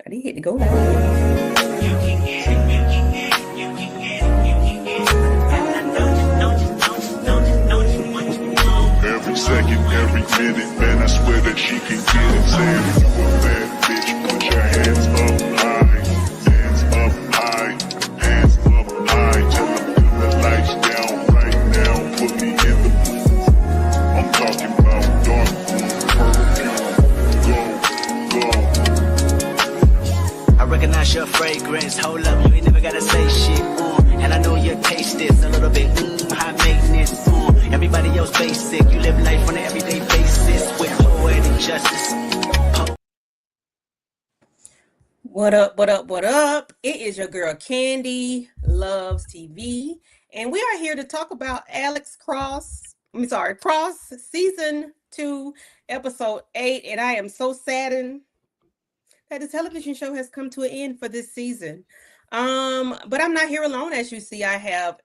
I did hit the go now. Every second, every minute, man, I swear that she can get it. Saying if you a bad bitch, put your hands up high, hands up high, hands up high. Tell them dim the lights down right now, put me in the mood. I'm talking about dark perfume. Go, go. I recognize your fragrance. Hold up, you ain't never gotta say shit. And I know your taste is a little bit high maintenance. Everybody else basic. You live life on an everyday basis with poetic justice. What up, what up, what up? It is your girl Candy Loves TV, and we are here to talk about Cross Season 2, Episode 8, and I am so saddened that the television show has come to an end for this season. But I'm not here alone, as you see. I have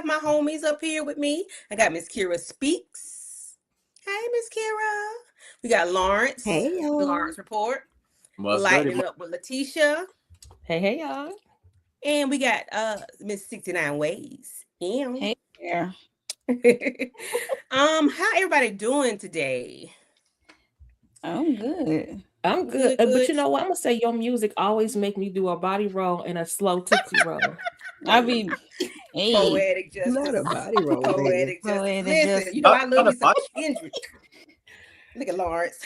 my homies up here with me. I got Miss Kira Speaks. Hey, Miss Kira. We got Lawrence. Hey, y'all. The Lawrence Report. What's Lightening good? up with Letitia. Hey, y'all. And we got Miss 69 Ways. Yeah. Hey there. How everybody doing today? I'm good. I'm good. Good. But you know what? I'm gonna say your music always make me do a body roll and a slow tootsie roll. I be Poetic justice. Not a body roll, baby. Poetic justice. Poetic Listen, justice. you know I love Not me a some body- Kendrick. Look at Lawrence.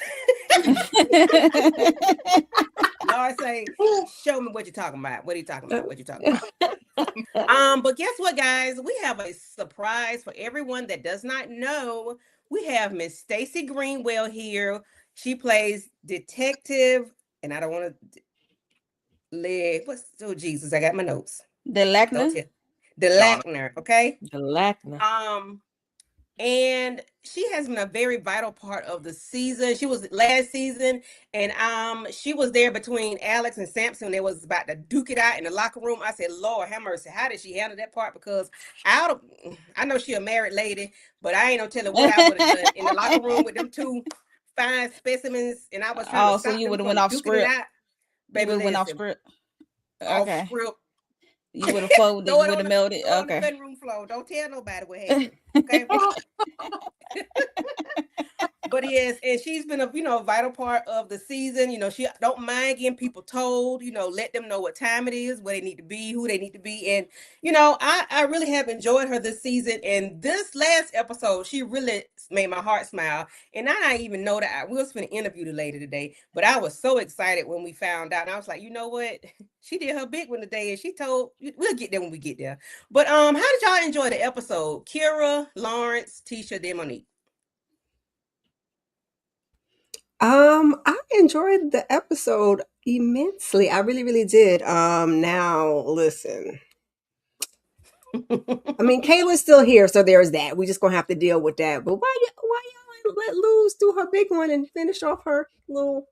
Lawrence say, show me what you're talking about. What are you talking about? What you talking about? But guess what, guys? We have a surprise for everyone that does not know. We have Miss Stacy Greenwell here. She plays Detective, and I don't want to Jesus, I got my notes. The Lackner. The Lackner, okay? The Lackner. And she has been a very vital part of the season. She was last season, and she was there between Alex and Samson. They was about to duke it out in the locker room. I said, Lord have mercy, how did she handle that part? Because I know she a married lady, but I ain't no telling what I would have done in the locker room with them two fine specimens, and I was trying to stop so you them would have from went off duking script. it out. Baby, You went off listen, script. off Okay. script. You would have folded. You Throw it would on have melted. throw it on the Okay. cutting room floor. Don't tell nobody what happened. Okay. But yes, and she's been a vital part of the season. She don't mind getting people told, let them know what time it is, where they need to be, who they need to be. And I really have enjoyed her this season. And this last episode, she really made my heart smile. And I didn't even know that we was going to interview the lady today, but I was so excited when we found out. And I was like, you know what? She did her big one today, and she told we'll get there when we get there. But how did y'all enjoy the episode? Kira, Lawrence, Tisha, then Monique. I enjoyed the episode immensely. I really, really did. Now listen. I mean, Kayla's still here, so there's that. We're just gonna have to deal with that. But why y'all let Luz do her big one and finish off her little,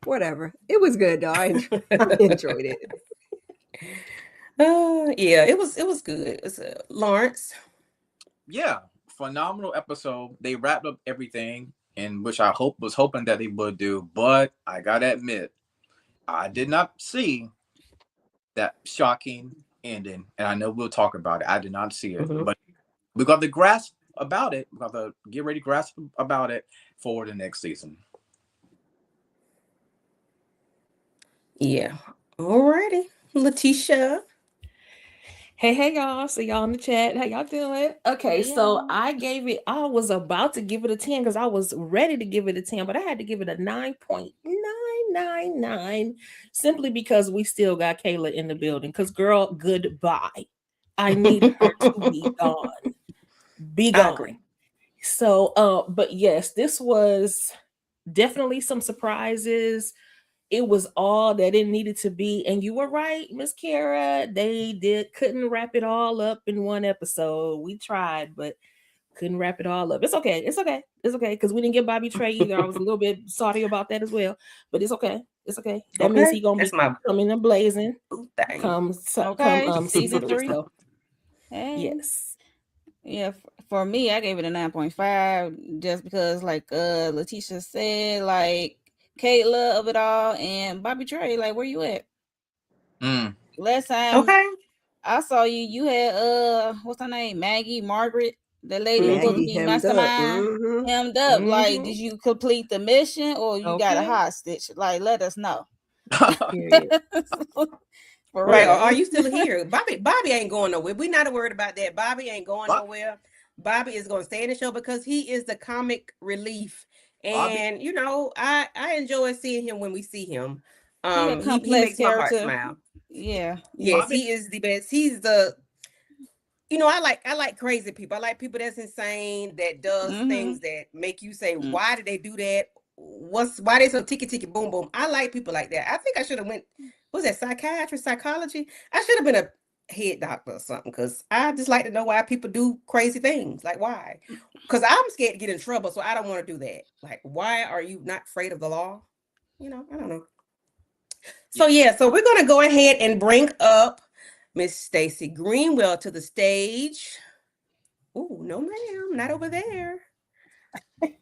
whatever. It was good though. I enjoyed it. Yeah, it was good. It's Lawrence. Yeah, phenomenal episode. They wrapped up everything, in which I was hoping that they would do, but I gotta admit, I did not see that shocking ending, and I know we'll talk about it. I did not see it, but we got the grasp about it. We got to get ready to grasp about it for the next season. Yeah. Alrighty, Letitia. Hey, y'all. So y'all in the chat. How y'all doing? Okay, so I was about to give it a 10 because I was ready to give it a 10, but I had to give it a 9.999 simply because we still got Kayla in the building. Because girl, goodbye. I need her to be gone. Be gone. I agree. So, but yes, this was definitely some surprises. It was all that it needed to be. And you were right, Miss Kara. They couldn't wrap it all up in one episode. We tried, but couldn't wrap it all up. It's okay. It's okay. It's okay. Because we didn't get Bobby Trey either. I was a little bit sorry about that as well. But it's okay. It's okay. That means he's gonna be coming and blazing. Come season 3. So. Yes. Yeah, for me, I gave it a 9.5 just because, like Letitia said, like Kayla of it all, and Bobby Trey. Like, where you at? Last time Okay. I saw you, you had what's her name? Maggie, Margaret, the lady who supposed to Maggie be hemmed up. mastermind, Mhm. hemmed up. Like, Mhm. did you complete the mission or you got a Okay. hostage? Like, let us know. Period. For Right. Or real. are you still here? Bobby ain't going nowhere. We're not worried about that. Bobby ain't going nowhere. Bobby is going to stay in the show because he is the comic relief. And you know, I enjoy seeing him when we see him. He a He complex makes my heart character. smile. Yeah. Yes, Bobby- he is the best. He's the, you know, I like crazy people. I like people that's insane, that does things that make you say, why did they do that? Why they so ticky boom boom? I like people like that. I think I should have went, was that psychiatry, psychology? I should have been a head doctor or something, because I just like to know why people do crazy things. Like, why? Because I'm scared to get in trouble, so I don't want to do that. Like, why are you not afraid of the law? You know, I don't know. So yeah, so we're gonna go ahead and bring up Miss Stacy Greenwell to the stage. Oh, no, ma'am, not over there. Here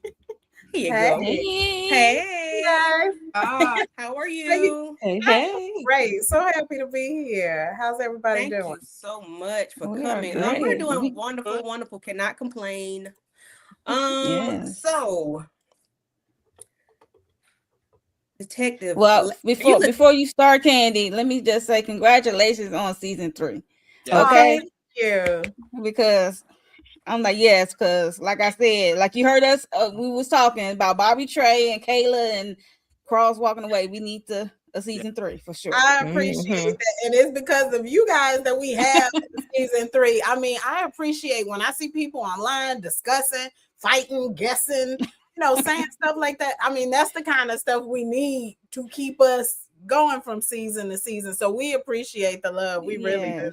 you go. Hey, guys. how are you? Hey. Great. So happy to be here. How's everybody Thank doing? you so much for We are coming. We're great. doing wonderful. Cannot complain. Yes. So Detective. Well, you before you start, Candy, let me just say congratulations on season 3. Yeah. Okay. Thank you. Because I'm like, yes, because like I said, like you heard us, we was talking about Bobby Trey and Kayla and Cross walking away. We need a season 3 for sure. I appreciate that. And it's because of you guys that we have season 3. I mean, I appreciate when I see people online discussing, fighting, guessing, you know, saying stuff like that. I mean, that's the kind of stuff we need to keep us going from season to season. So we appreciate the love. We really do.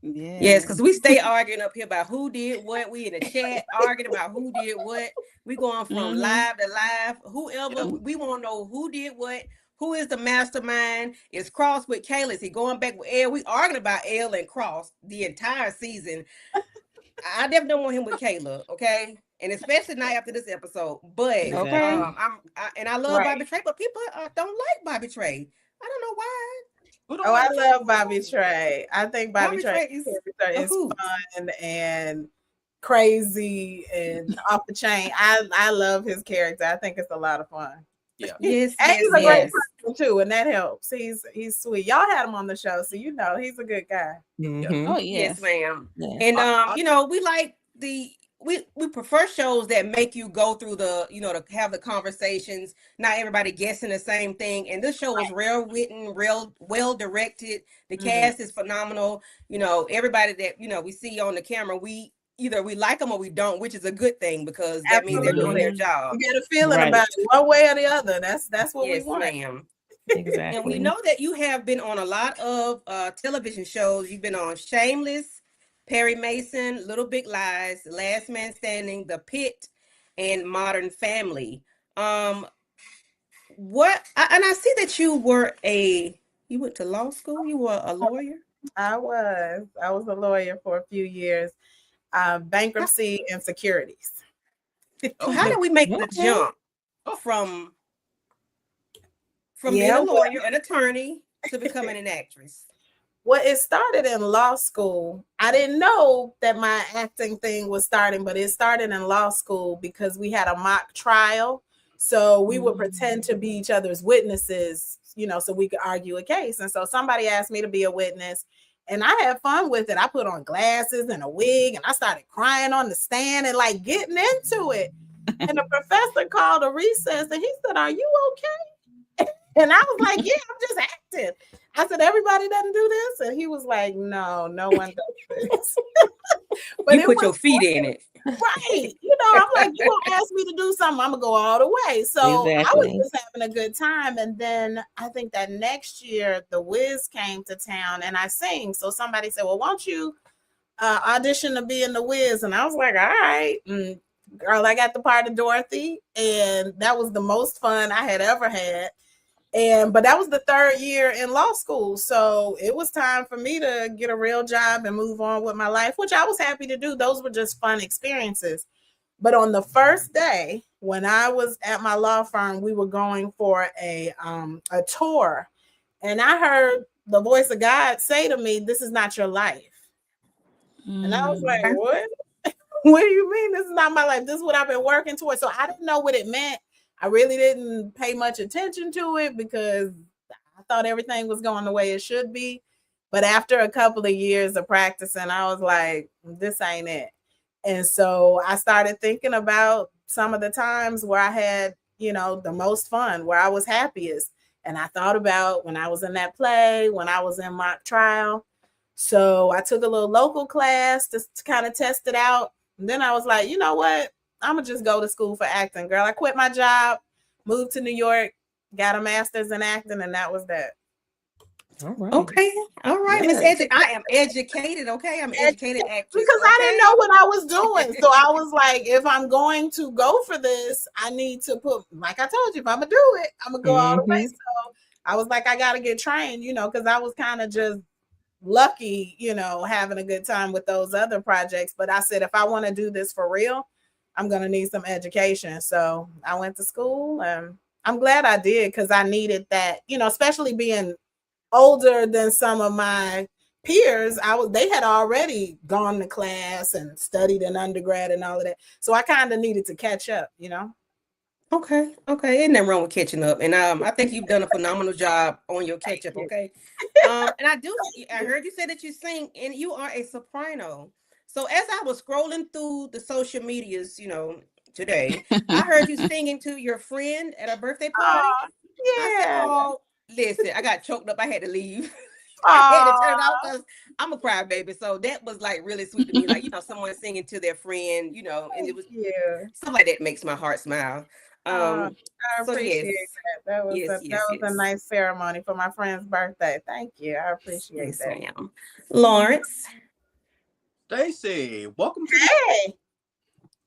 Yes, because we stay arguing up here about who did what. We in the chat arguing about who did what. We going from live to live. Whoever, we want to know who did what. Who is the mastermind? Is Cross with Kayla? Is he going back with Elle? We arguing about Elle and Cross the entire season. I definitely don't want him with Kayla, okay? And especially not after this episode. But I love Bobby Trey, but people don't like Bobby Trey. I don't know why. Oh, I love Bobby Trey. I think Bobby Trey is fun and crazy and off the chain. I love his character. I think it's a lot of fun. Yeah. Yes, and he's a great person too, and that helps. He's sweet. Y'all had him on the show, so you know he's a good guy. Oh yes, ma'am. And you know, we like we prefer shows that make you go through the, you know, to have the conversations, not everybody guessing the same thing. And this show was real written, real well directed. The cast is phenomenal. You know, everybody that, you know, we see on the camera, either we like them or we don't, which is a good thing, because that means they're doing their job. You get a feeling about it one way or the other. That's what we want. Ma'am. Exactly. And we know that you have been on a lot of television shows. You've been on Shameless, Perry Mason, Little Big Lies, Last Man Standing, The Pit, and Modern Family. I see that you went to law school. You were a lawyer. I was a lawyer for a few years. Bankruptcy and securities. So how did we make the jump from being a lawyer, an attorney, to becoming an actress? Well, it started in law school. I didn't know that my acting thing was starting, but it started in law school because we had a mock trial. So we would pretend to be each other's witnesses, you know, so we could argue a case. And so somebody asked me to be a witness, and I had fun with it. I put on glasses and a wig, and I started crying on the stand and like getting into it. And the professor called a recess, and he said, "Are you okay?" And I was like, "Yeah, I'm just acting." I said, "Everybody doesn't do this?" And he was like, "No, no one does this." But you put your feet in it. Right. You know, I'm like, you gonna ask me to do something, I'm gonna go all the way. So I was just having a good time. And then I think that next year the Wiz came to town and I sing. So somebody said, "Well, won't you audition to be in the Wiz?" And I was like, "All right." And girl, I got the part of Dorothy, and that was the most fun I had ever had. But that was the third year in law school. So it was time for me to get a real job and move on with my life, which I was happy to do. Those were just fun experiences. But on the first day when I was at my law firm, we were going for a tour, and I heard the voice of God say to me, "This is not your life." And I was like, Okay. "What? What do you mean this is not my life? This is what I've been working towards." So I didn't know what it meant. I really didn't pay much attention to it because I thought everything was going the way it should be. But after a couple of years of practicing, I was like, this ain't it. And so I started thinking about some of the times where I had, the most fun, where I was happiest. And I thought about when I was in that play, when I was in mock trial. So I took a little local class to kind of test it out. And then I was like, you know what? I'm going to just go to school for acting, girl. I quit my job, moved to New York, got a master's in acting, and that was that. All right. Okay. All right, Miss Yes. I am educated. Okay. I'm educated actress. Because I didn't okay? know what I was doing. So I was like, if I'm going to go for this, I need to put, like I told you, if I'm going to do it, I'm going to go all the way. So I was like, I got to get trained, because I was kind of just lucky, having a good time with those other projects. But I said, if I want to do this for real, I'm going to need some education. So I went to school, and I'm glad I did, because I needed that, especially being older than some of my peers. They had already gone to class and studied in undergrad and all of that. So I kind of needed to catch up, Okay. Ain't nothing wrong with catching up. And I think you've done a phenomenal job on your catch up. Okay. And I heard you say that you sing and you are a soprano. So as I was scrolling through the social medias, today, I heard you singing to your friend at a birthday party. I said, Yeah. oh, listen, I got choked up. I had to leave. I had to turn it off because I'm a crybaby. So that was like really sweet to me. Like, someone singing to their friend, and it was stuff like that makes my heart smile. I So appreciate yes. that. That was Yes. a nice ceremony for my friend's birthday. Thank you. I appreciate Yes, that. ma'am. Lawrence. Stacy, welcome to Hey.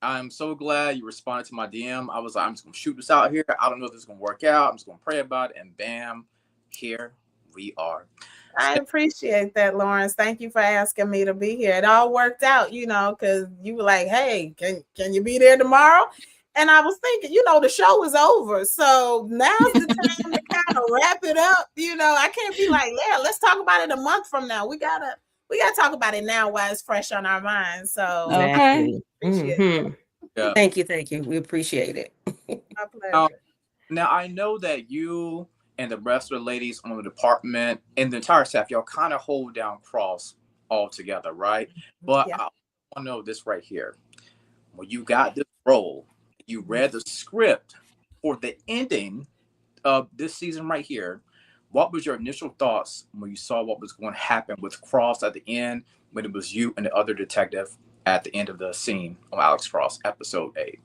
I'm so glad you responded to my DM. I was like, I'm just gonna shoot this out here. I don't know if this is gonna work out. I'm just gonna pray about it, and bam, here we are. I appreciate that, Lawrence. Thank you for asking me to be here. It all worked out, because you were like, hey, can you be there tomorrow? And I was thinking, the show is over. So now's the time to kind of wrap it up. I can't be like, yeah, let's talk about it a month from now. We gotta talk about it now while it's fresh on our minds. So Okay. appreciate Mhm. Yeah. Thank you. We appreciate it. my pleasure. Now I know that you and the rest of the ladies on the department and the entire staff, y'all kind of hold down Cross all together, right? But Yeah. I want to know this right here. When you got this role, you read the script for the ending of this season right here. What was your initial thoughts when you saw what was going to happen with Cross at the end, when it was you and the other detective at the end of the scene of Alex Cross, episode 8?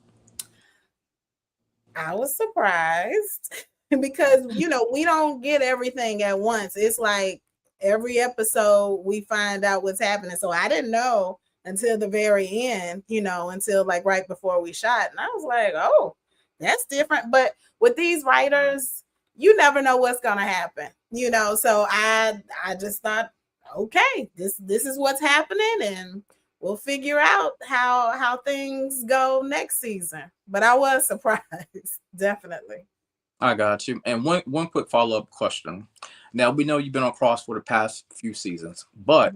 I was surprised because, we don't get everything at once. It's like every episode we find out what's happening. So I didn't know until the very end, until like right before we shot. And I was like, oh, that's different. But with these writers, you never know what's going to happen, so I just thought, okay, this is what's happening, and we'll figure out how things go next season. But I was surprised, definitely. I got you. And one quick follow-up question. Now, we know you've been on Cross for the past few seasons, but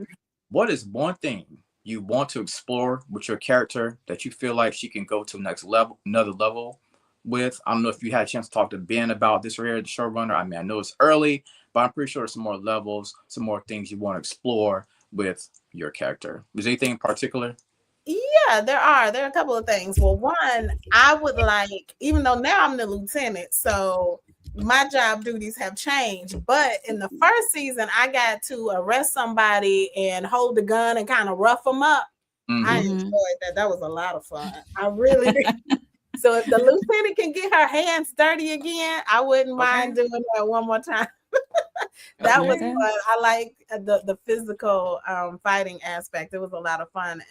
what is one thing you want to explore with your character that you feel like she can go to another level with? I don't know if you had a chance to talk to Ben about this right here, the showrunner. I mean, I know it's early, but I'm pretty sure there's some more levels, some more things you want to explore with your character. Is there anything in particular? Yeah, there are a couple of things. Well, one, I would like, even though now I'm the lieutenant, so my job duties have changed, but in the first season I got to arrest somebody and hold the gun and kind of rough them up. I enjoyed that. That was a lot of fun. I really did. So if the lieutenant can get her hands dirty again, I wouldn't mind doing that one more time. That was fun. I like the physical fighting aspect. It was a lot of fun.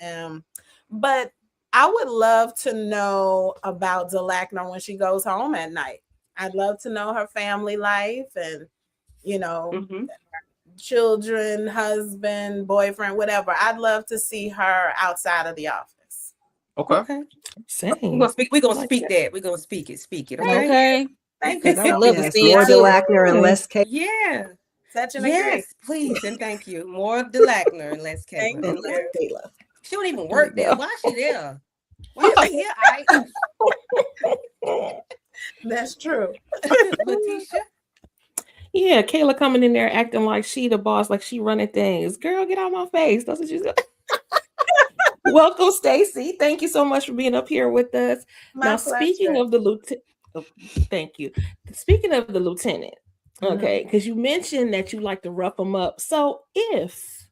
But I would love to know about Delacna when she goes home at night. I'd love to know her family life and, children, husband, boyfriend, whatever. I'd love to see her outside of the office. Okay. Okay. We're Same. gonna speak. We're gonna Like speak that. that. We're gonna speak it. Speak it. Okay. Okay. Thank you Because I so would love to much. Yes, see more it too. Delackner and less Kayla. Yeah. Such an agree. Yes, please and thank you. More of Delackner and less Thank Caitlin. And you. less Kayla. She don't even There we work there. go. Why is she there? Why is she here? That's true. Letitia. Yeah, Kayla coming in there acting like she the boss, like she running things. Girl, get out my face. That's what she's doing. Welcome, Stacy. Thank you so much for being up here with us. My Now, pleasure. speaking of the lieutenant, thank you. Speaking of the lieutenant, Mhm. okay, because you mentioned that you like to rough them up. So, if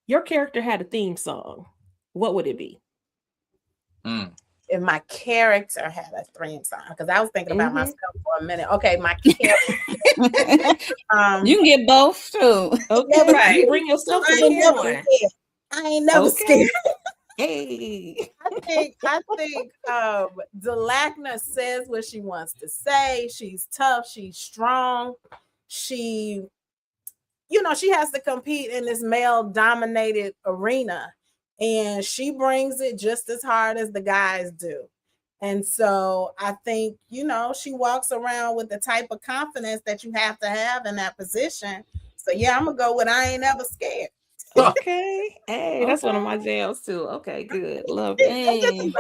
your character had a theme song, what would it be? Mm. If my character had a theme song, because I was thinking about Mhm. myself for a minute. Okay, my character. You can get both too. Okay, Right. you bring yourself I to ain't the never one. scared. I ain't never Okay. scared. Hey. I think Delackner says what she wants to say. She's tough, she's strong. She, she has to compete in this male-dominated arena, and she brings it just as hard as the guys do. And so I think, she walks around with the type of confidence that you have to have in that position. So yeah, I'm gonna go with I ain't ever scared. Okay. Hey, that's one of my jams too. Okay, good. Love it. Hey.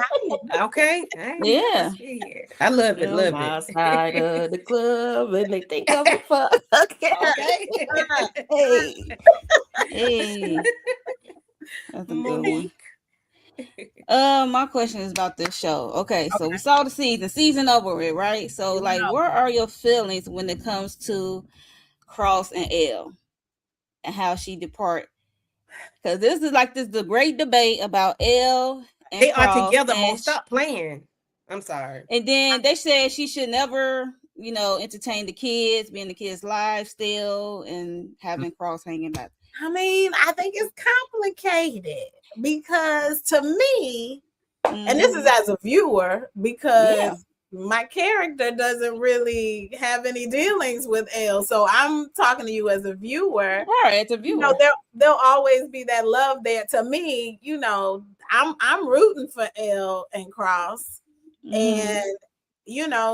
Okay. I ain't Yeah. never scared. I love it. On Love my it. side of the club, and they think of the fuck. Okay. Okay. Hey. Hey. That's a good one. Monique. My question is about this show. Okay, so we saw the season over with, right? So like, where are your feelings when it comes to Cross and Elle and how she depart? Because this is the great debate about Elle and They Cross, are together. and Mo. Stop playing. I'm sorry. And then they said she should never, entertain the kids, be in the kids' lives still, and having Cross hanging back. I mean, I think it's complicated because to me, and this is as a viewer, because my character doesn't really have any dealings with Elle. So I'm talking to you as a viewer. Right, as a viewer. There'll always be that love there. To me, I'm rooting for Elle and Cross. And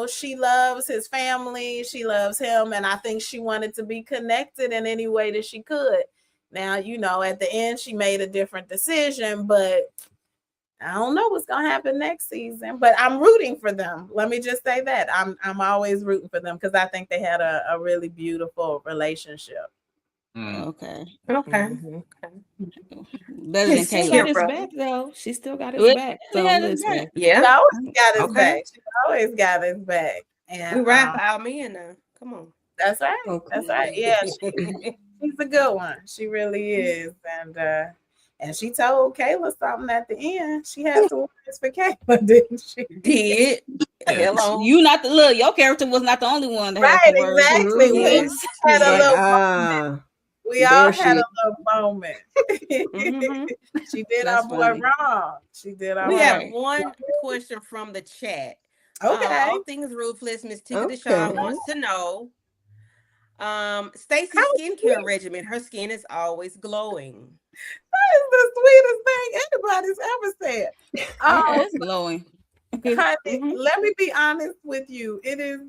she loves his family, she loves him, and I think she wanted to be connected in any way that she could. Now, at the end she made a different decision, but I don't know what's gonna happen next season. But I'm rooting for them. Let me just say that I'm always rooting for them because I think they had a really beautiful relationship. Okay. Mhm. Better than She still Kayla. got his back though. She still got his back. So had his listen. back. Yeah. She always got his Okay. back. She always got his back. And We rap for our men now. Come on. that's right. Okay. That's right. Yeah, she's a good one. She really is. And she told Kayla something at the end. She had some words for Kayla, didn't she? Did. Hello. You not the look. Your character was not the only one that Right, had the words. exactly. We Yes. had a Like, little moment. We all there had she- a little moment. Mhm. She did That's our boy funny. wrong. She did our We boy have Right. one question from the chat. Okay. All things ruthless. Miss Tika Okay. Deshawn wants to know. Stacy's skincare regimen. Her skin is always glowing. That is the sweetest thing anybody's ever said. Yeah, it's glowing. Honey, let me be honest with you. It is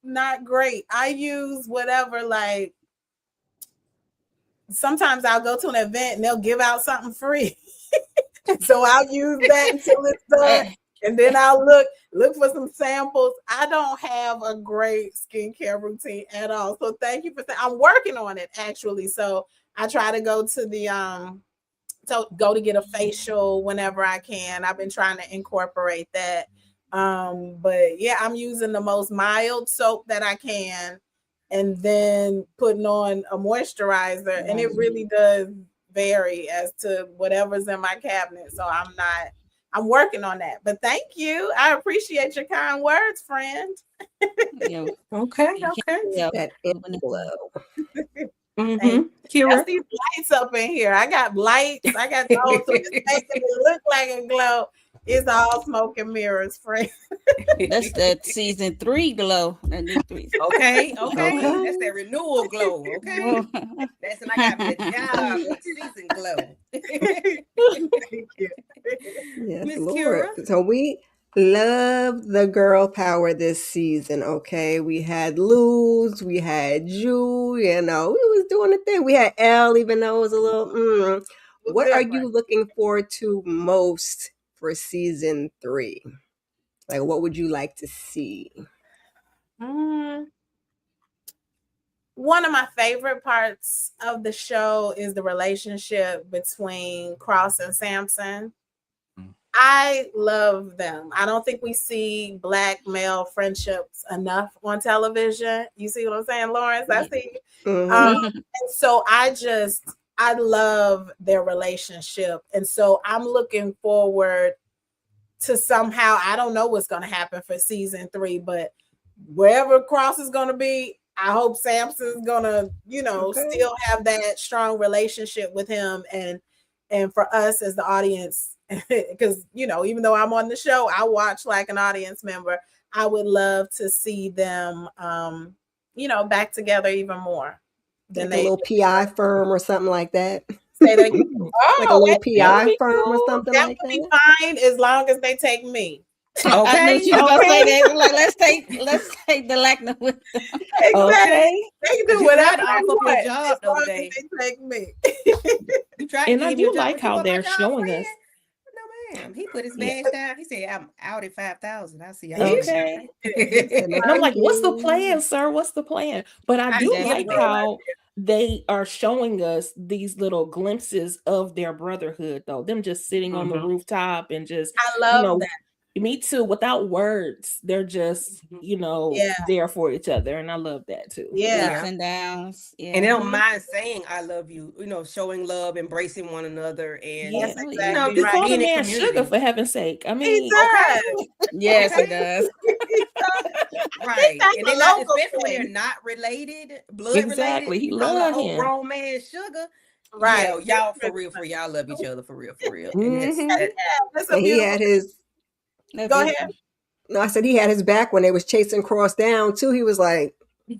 not great. I use whatever, like, sometimes I'll go to an event and they'll give out something free. So I'll use that until it's done. And then I'll look for some samples. I don't have a great skincare routine at all. So thank you for saying. I'm working on it actually. So I try to go to the to get a facial whenever I can. I've been trying to incorporate that. But yeah, I'm using the most mild soap that I can, and then putting on a moisturizer, and it really does vary as to whatever's in my cabinet. So I'm working on that. But thank you. I appreciate your kind words, friend. Yeah. Okay. Yeah. That glow. Mm-hmm. I Kira. see lights up in here. I got lights. I got those to make it look like a glow. It's all smoke and mirrors, friend. That's that season 3 glow. That new 3. Okay. Okay. That's that renewal glow. Okay. That's when I got me a job. That season glow. Thank you. Yes, Miss Lord. Kira? So we love the girl power this season. Okay, we had Luz, we had Ju. You know, we was doing the thing. We had Elle, even though it was a little. What are you looking forward to most for season 3? Like, what would you like to see? One of my favorite parts of the show is the relationship between Cross and Samson. I love them. I don't think we see Black male friendships enough on television. You see what I'm saying, Lawrence? I see. And so I love their relationship. And so I'm looking forward to somehow, I don't know what's going to happen for season 3, but wherever Cross is going to be, I hope Samson's going to, still have that strong relationship with him. And for us as the audience, because, even though I'm on the show, I watch like an audience member. I would love to see them, back together even more. Like a little PI firm or something like that. Say that like a little PI firm or something that like would that. be fine as long as they take me. Okay. I knew she was gonna say that. Like, let's take the Lachna with them. Exactly. Okay. They can do You whatever tried to they offer up your want job as the other long day. as they take me. You tried And to I give him your do job. like Would you how want my they're job, showing friend? us. No, ma'am. He put his Yeah. badge down. He said, I'm out at 5,000. I see. Okay. And I'm like, what's the plan, sir? What's the plan? But I I do never like did. how they are showing us these little glimpses of their brotherhood, though. Them just sitting on the rooftop and just, I love that. Me too, without words. They're just, there for each other. And I love that too. Yeah. Ups and downs. Yeah. And they don't mind saying I love you, showing love, embracing one another, and Yeah. That's You exactly you right. call the being in man community. sugar, for heaven's sake. I He mean, does. Yes, he does. Right. That's And a they're not, local especially when thing. they're not related, blood Exactly. related. He You call love an old him. grown man sugar. Right. Yeah, y'all for real, y'all love each other for real. And That's a And he had beautiful. his. That's Go beautiful. ahead. No, I said he had his back when they was chasing Cross down too. He was like,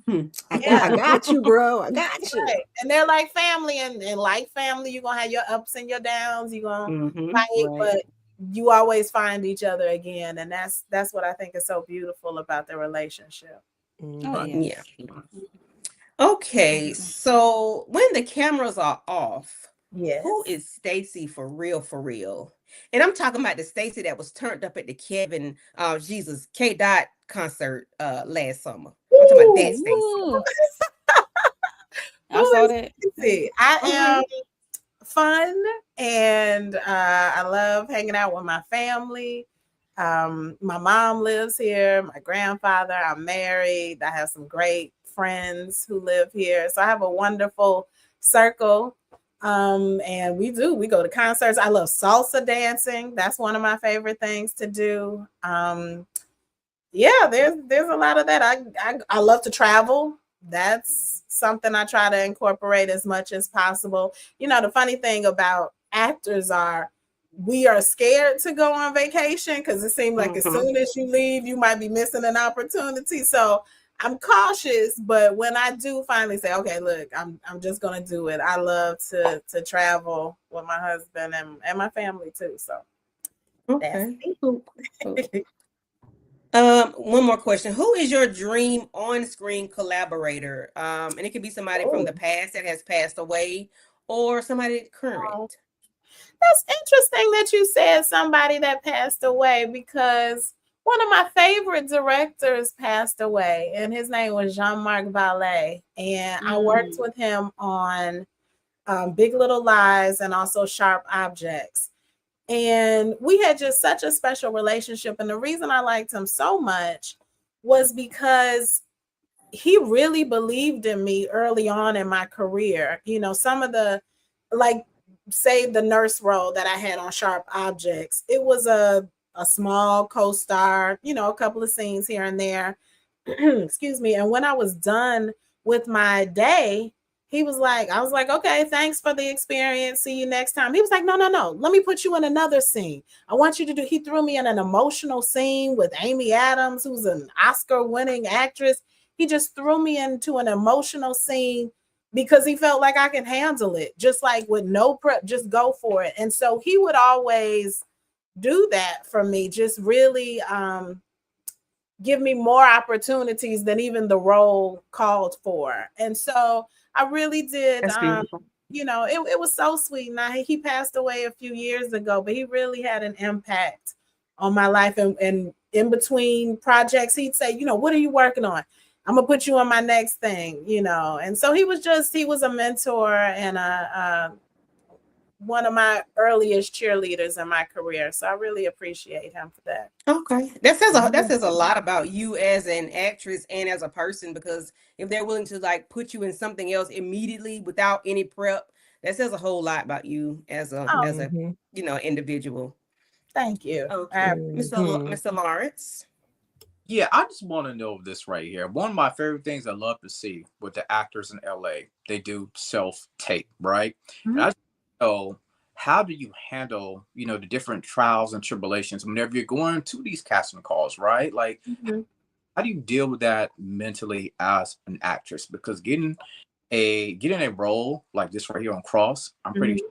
I got you, bro. I got you. Right. And they're like family, and like family, you're gonna have your ups and your downs. You're gonna fight, right. but you always find each other again. And that's what I think is so beautiful about their relationship. Oh, yes. Yeah. Okay, so when the cameras are off, Yes. who is Stacy for real? And I'm talking about the Stacy that was turned up at the Kevin K. Dot concert last summer. I'm talking about that Stacy. Ooh. I saw that. See, I am fun, and I love hanging out with my family. My mom lives here, my grandfather, I'm married. I have some great friends who live here. So I have a wonderful circle. And we go to concerts. I love salsa dancing. That's one of my favorite things to do. There's a lot of that. I love to travel. That's something I try to incorporate as much as possible. The funny thing about actors we are scared to go on vacation because it seems like as soon as you leave, you might be missing an opportunity. So I'm cautious, but when I do finally say, okay, look, I'm just gonna do it. I love to travel with my husband and my family too. So Okay. One more question. Who is your dream on-screen collaborator? And it could be somebody from the past that has passed away or somebody current. That's interesting that you said somebody that passed away, because one of my favorite directors passed away, and his name was Jean-Marc Vallée. And I worked with him on Big Little Lies and also Sharp Objects. And we had just such a special relationship. And the reason I liked him so much was because he really believed in me early on in my career. Some of the, say the nurse role that I had on Sharp Objects, it was a small co-star, a couple of scenes here and there. Excuse me. And when I was done with my day, he was like, I was like, okay, thanks for the experience. See you next time. He was like, no. Let me put you in another scene. I want you to do. He threw me in an emotional scene with Amy Adams, who's an Oscar-winning actress. He just threw me into an emotional scene because he felt like I can handle it, just like with no prep, just go for it. And so he would always do that for me, just really give me more opportunities than even the role called for. And so I really did. That's beautiful. You know, it was so sweet. Now he passed away a few years ago, but he really had an impact on my life. And in between projects, he'd say, you know, what are you working on? I'm gonna put you on my next thing, you know. And so he was a mentor and one of my earliest cheerleaders in my career. So I really appreciate him for that. Okay. That says a lot about you as an actress and as a person, because if they're willing to like put you in something else immediately without any prep, that says a whole lot about you as a you know, individual. Thank you. Okay. Mr. Lawrence. Yeah, I just want to know this right here. One of my favorite things I love to see with the actors in LA, they do self-tape, right? And I just know, how do you handle, you know, the different trials and tribulations whenever you're going to these casting calls, right? Like, how do you deal with that mentally as an actress? Because getting a role like this right here on Cross, I'm pretty sure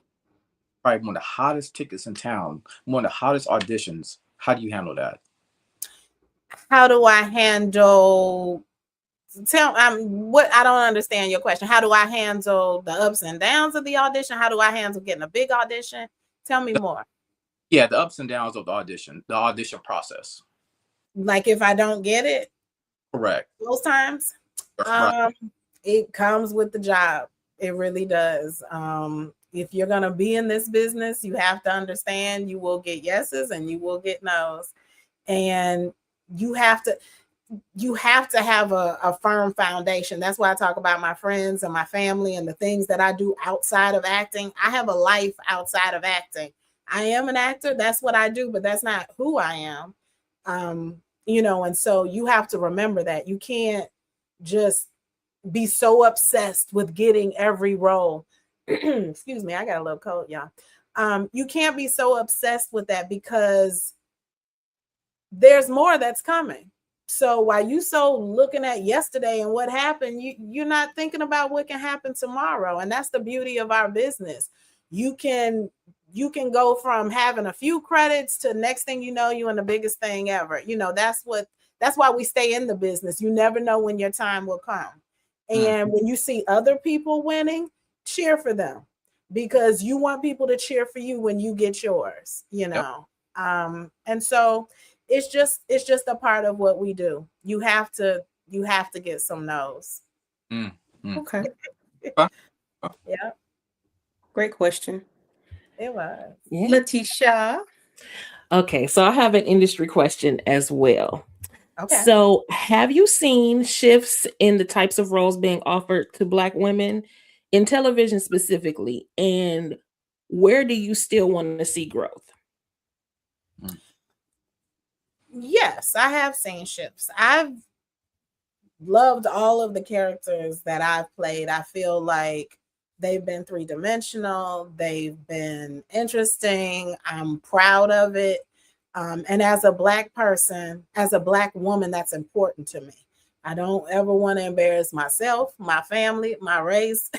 probably one of the hottest tickets in town, one of the hottest auditions. How do you handle that? How do I handle? What I don't understand your question. How do I handle the ups and downs of the audition? How do I handle getting a big audition? Tell me more. Yeah, the ups and downs of the audition process. Like if I don't get it, Correct. Most times, Right. it comes with the job. It really does. If you're gonna be in this business, you have to understand you will get yeses and you will get nos, and you have to have a firm foundation. That's why I talk about my friends and my family and the things that I do outside of acting. I have a life outside of acting. I am an actor. That's what I do, but that's not who I am. You know, and so you have to remember that you can't just be so obsessed with getting every role. Excuse me, I got a little cold, y'all. You can't be so obsessed with that because there's more that's coming. So while you so looking at yesterday and what happened, you're not thinking about what can happen tomorrow. And that's the beauty of our business. You can go from having a few credits to next thing you know, you're in the biggest thing ever. You know, that's why we stay in the business. You never know when your time will come. And when you see other people winning, cheer for them, because you want people to cheer for you when you get yours, you know. And so it's just a part of what we do. You have to get some no's. Okay. Yeah. Great question. It was. Yeah. Letitia. Okay, so I have an industry question as well. Okay. So have you seen shifts in the types of roles being offered to Black women in television specifically? And where do you still want to see growth? Yes, I have seen shifts. I've loved all of the characters that I've played. I feel like they've been three-dimensional. They've been interesting. I'm proud of it. And as a Black person, as a Black woman, that's important to me. I don't ever want to embarrass myself, my family, my race.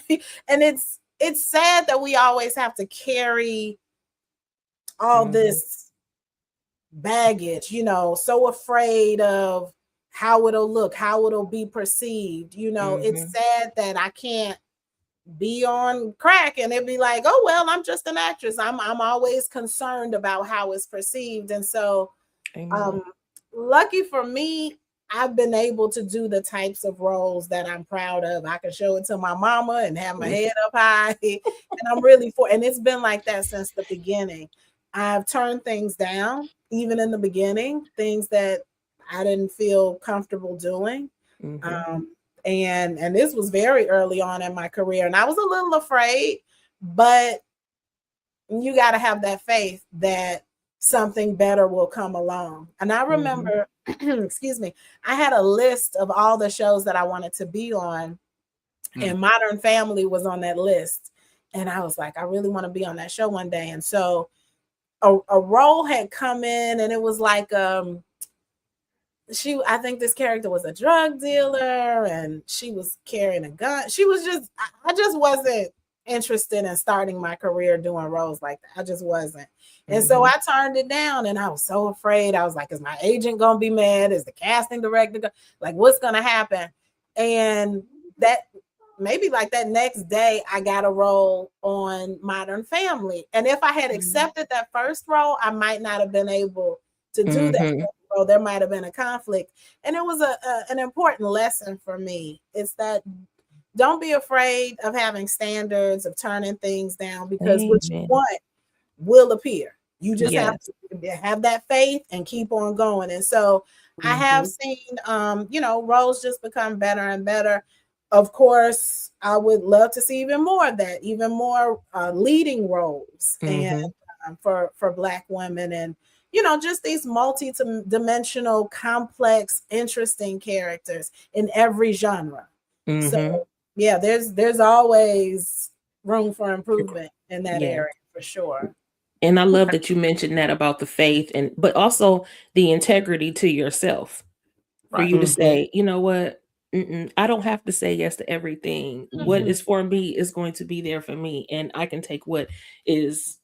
And it's sad that we always have to carry all this baggage, you know, so afraid of how it'll look, how it'll be perceived. You know, it's sad that I can't be on crack and it'd be like, oh, well, I'm just an actress. I'm always concerned about how it's perceived. And so lucky for me, I've been able to do the types of roles that I'm proud of. I can show it to my mama and have my head up high. And I'm really and it's been like that since the beginning. I've turned things down, even in the beginning, things that I didn't feel comfortable doing. And this was very early on in my career. And I was a little afraid, but you got to have that faith that something better will come along. And I remember, excuse me, I had a list of all the shows that I wanted to be on. and Modern Family was on that list. And I was like, I really want to be on that show one day. And so a role had come in, and it was like I think this character was a drug dealer, and she was carrying a gun. I just wasn't interested in starting my career doing roles like that. I just wasn't. And so I turned it down, and I was so afraid. I was like, is my agent gonna be mad? Is the casting director like, what's gonna happen? And that maybe like that next day, I got a role on Modern Family. And if I had accepted that first role, I might not have been able to do that. So there might have been a conflict. And it was an important lesson for me. It's that don't be afraid of having standards, of turning things down, because what you want will appear. You just have to have that faith and keep on going. And so I have seen, roles just become better and better. Of course, I would love to see even more of that, even more leading roles and for Black women, and just these multi-dimensional, complex, interesting characters in every genre. So yeah, there's always room for improvement in that area for sure. And I love that you mentioned that about the faith, but also the integrity to yourself, for you to say, you know what, I don't have to say yes to everything. What is for me is going to be there for me, and I can take what is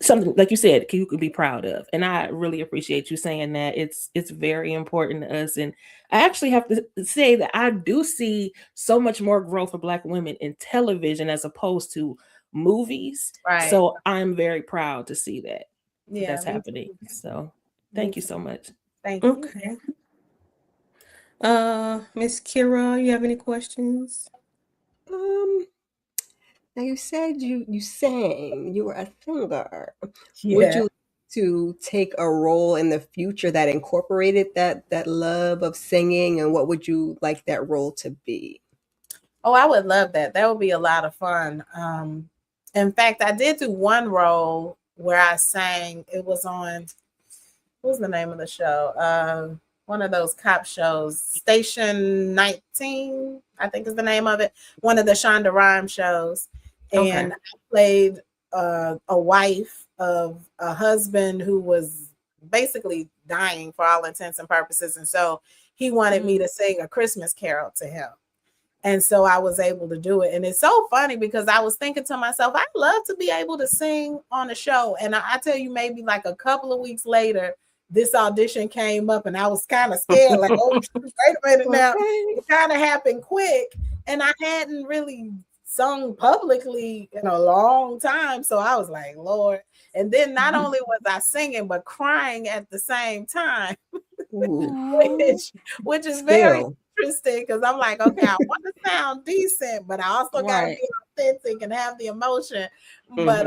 something, like you said, you could be proud of. And I really appreciate you saying that. It's very important to us. And I actually have to say that I do see so much more growth for Black women in television as opposed to movies. Right. So I'm very proud to see that that's happening. Too. So thank you so much. Thank you. Okay. Miss Kira, you have any questions? Now you said you sang, you were a singer. Yeah. Would you like to take a role in the future that incorporated that love of singing, and what would you like that role to be? Oh, I would love that. That would be a lot of fun. In fact, I did do one role where I sang. It was on, what was the name of the show? One of those cop shows, Station 19, I think is the name of it. One of the Shonda Rhimes shows. And I played a wife of a husband who was basically dying for all intents and purposes. And so he wanted me to sing a Christmas carol to him. And so I was able to do it. And it's so funny because I was thinking to myself, I'd love to be able to sing on a show. And I tell you, maybe like a couple of weeks later, this audition came up and I was kind of scared, like, oh, wait a minute now. It kind of happened quick. And I hadn't really sung publicly in a long time. So I was like, Lord. And then not only was I singing, but crying at the same time, which is very interesting, because I'm like, okay, I want to sound decent, but I also got to be authentic and have the emotion. But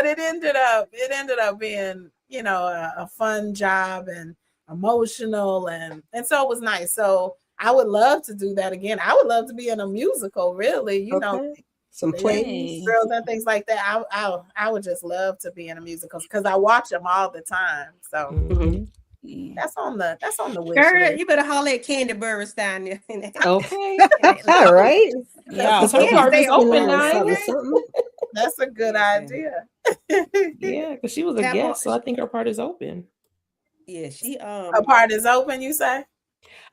it ended up being, a fun job and emotional, and so it was nice. So I would love to do that again. I would love to be in a musical, really, some plays, girls and things like that. I would just love to be in a musical because I watch them all the time. So that's on the wish list. You better holler at Candy Burstein there. Okay. All right. Yeah, her part is open now. That's a good idea. Yeah, because she was a guest, so I think her part is open. Yeah, her part is open, you say?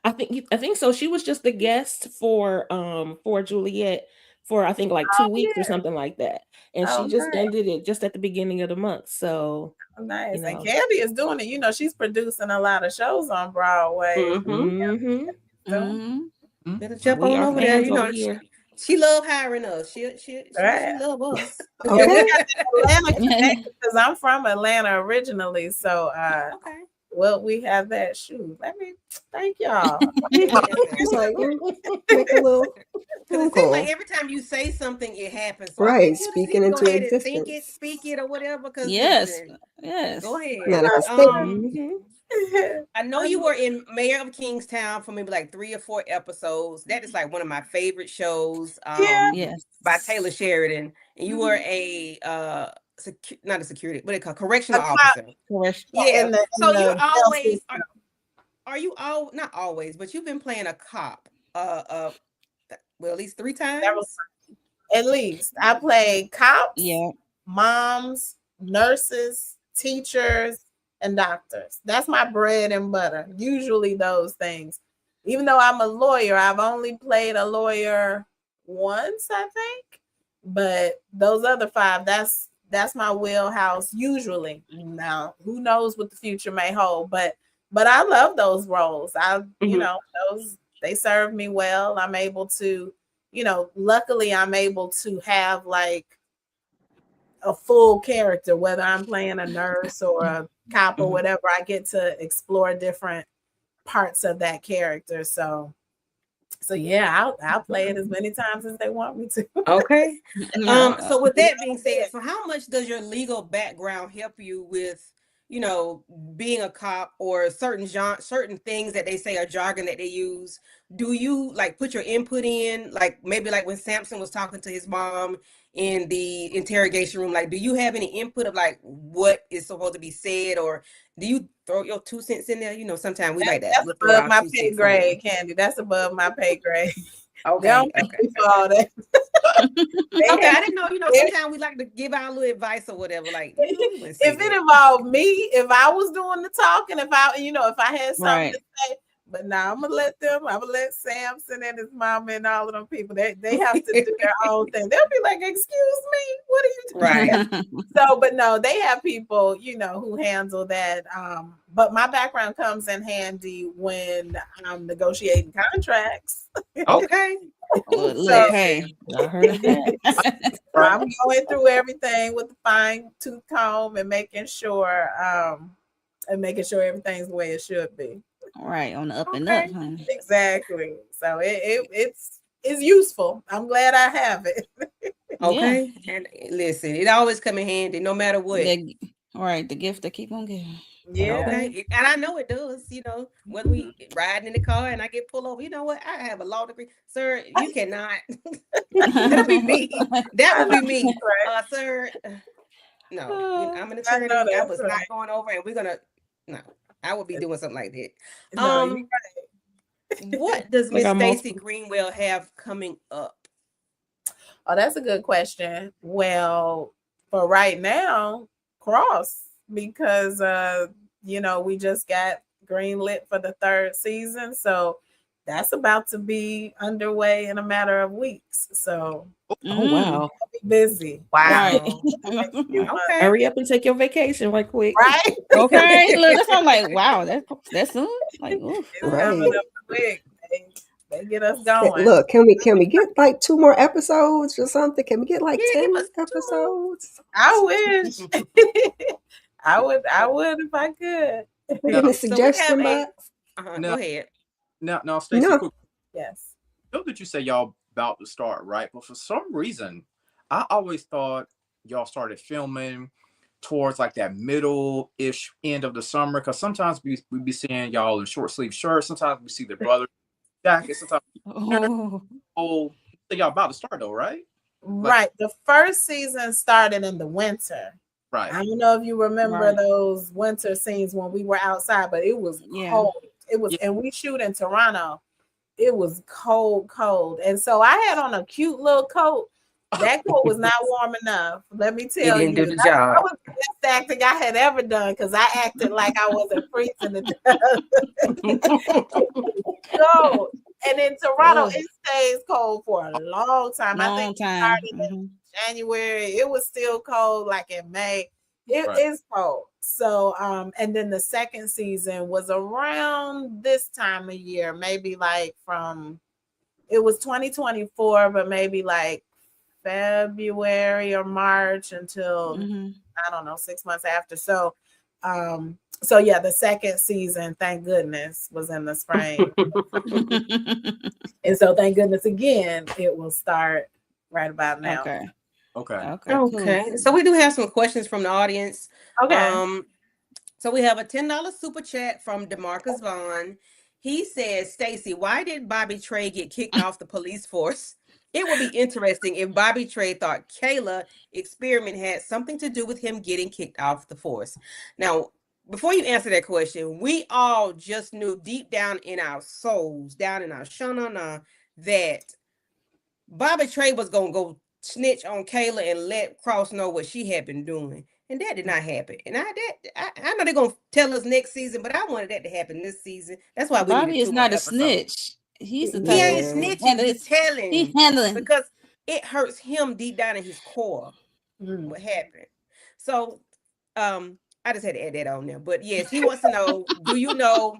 I think so. She was just the guest for Juliet for I think like 2 weeks or something like that. And she just ended it just at the beginning of the month. So nice. And Candy is doing it. She's producing a lot of shows on Broadway. Better jump on over there. She love hiring us. She love us. Okay. Because I'm from Atlanta originally. So well, we have that shoe. Let me thank y'all. It's like make a little. It seems like every time you say something, it happens. So right, speaking into existence. Speak it, or whatever. Yes. Go ahead. I know you were in Mayor of Kingstown for maybe like 3 or 4 episodes. That is like one of my favorite shows. By Taylor Sheridan, and you were a not a security, what they call correctional officer. Yeah. So you always are you all not always, but you've been playing a cop. at least 3 times. Several times. At least I played cops, Yeah. moms, nurses, teachers, and doctors. That's my bread and butter. Usually those things. Even though I'm a lawyer, I've only played a lawyer once, I think. But those other 5, that's my wheelhouse usually. Now, who knows what the future may hold, but I love those roles. You know, those, they serve me well. I'm able to, you know, luckily I'm able to have like a full character, whether I'm playing a nurse or a cop or whatever. I get to explore different parts of that character. So yeah, I'll play it as many times as they want me to. Okay. So with that being said, so how much does your legal background help you with, you know, being a cop or certain things that they say are jargon that they use? Do you like put your input in, like maybe like when Samson was talking to his mom in the interrogation room, like do you have any input of like what is supposed to be said, or do you throw your 2 cents in there? You know, sometimes we like that. That's above my pay grade, Candy. That's above my pay grade. Okay. Okay. For all that. Okay, I didn't know, you know, sometimes we like to give our little advice or whatever. Like, if it involved me, if I was doing the talking, if I had something to say, but now I'm gonna let Samson and his mama and all of them people, they have to do their own thing. They'll be like, excuse me, what are you doing? Right. So, but no, they have people, you know, who handle that. But my background comes in handy when I'm negotiating contracts. Okay. Well, look, hey, I heard of that. I'm going through everything with the fine tooth comb and making sure everything's the way it should be. Right, on the up and up, honey. Exactly. So it's useful. I'm glad I have it. Okay. Yeah. And listen, it always come in handy, no matter what. Right, the gift that keep on giving. Yeah. Okay. And I know it does, you know, when we riding in the car and I get pulled over, you know what? I have a law degree. Sir, you cannot. That'll be me. That would be me. Sir, no, I'm an attorney. I was not going over, and I would be doing something like that. What does Miss Stacy Greenwell have coming up? Oh, that's a good question. Well, for right now, Cross, because we just got greenlit for the 3rd season, so that's about to be underway in a matter of weeks. So, wow, I'll be busy. Wow. Okay. Hurry up and take your vacation right quick. Right. Okay. Look, that's I'm like, wow, that's soon. Like, oof. Coming up quick. They get us going. Look, can we get like 2 more episodes or something? Can we get like 10 episodes? I wish. I would if I could. Any suggestion box? Go ahead. Now, Stacey, quick. Yes. I know that you say y'all about to start, right? But for some reason, I always thought y'all started filming towards like that middle-ish end of the summer, because sometimes we be seeing y'all in short sleeve shirts. Sometimes we see their brother jackets. Sometimes so y'all about to start though, right? Right. The first season started in the winter. Right. I don't know if you remember those winter scenes when we were outside, but it was cold. It was, and we shoot in Toronto. It was cold. And so I had on a cute little coat. That coat was not warm enough. Let me tell you. It didn't do the job. That was the best acting I had ever done, because I acted like I wasn't freezing to death. So, and in Toronto, it stays cold for a long time. I think it started in January. It was still cold, like in May. It is cold. So, and then the second season was around this time of year, maybe like it was 2024, but maybe like February or March until I don't know, 6 months after. So yeah, the second season, thank goodness, was in the spring. And so thank goodness again, it will start right about now. Okay. Cool. So we do have some questions from the audience. Okay. So we have a $10 super chat from DeMarcus Vaughn. He says, Stacey, why did Bobby Trey get kicked off the police force? It would be interesting if Bobby Trey thought Kayla experiment had something to do with him getting kicked off the force. Now, before you answer that question, we all just knew deep down in our souls, down in our shanana, that Bobby Trey was gonna go snitch on Kayla and let Cross know what she had been doing. And that did not happen. And I know they're gonna tell us next season, but I wanted that to happen this season. That's why we Bobby needed is 2 more not a episodes. snitch. He's the He type ain't of snitching, he's telling. He's handling. Because it hurts him deep down in his core what happened. So I just had to add that on there. But yes, he wants to know, do you know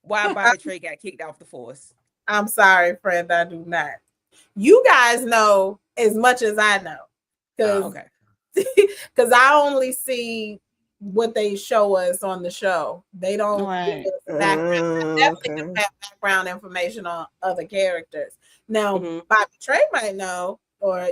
why Bobby Trey got kicked off the force? I'm sorry, friend, I do not. You guys know as much as I know. Because Okay. because I only see what they show us on the show. They don't give us background, definitely give background information on other characters. Now, Bobby Trey might know, or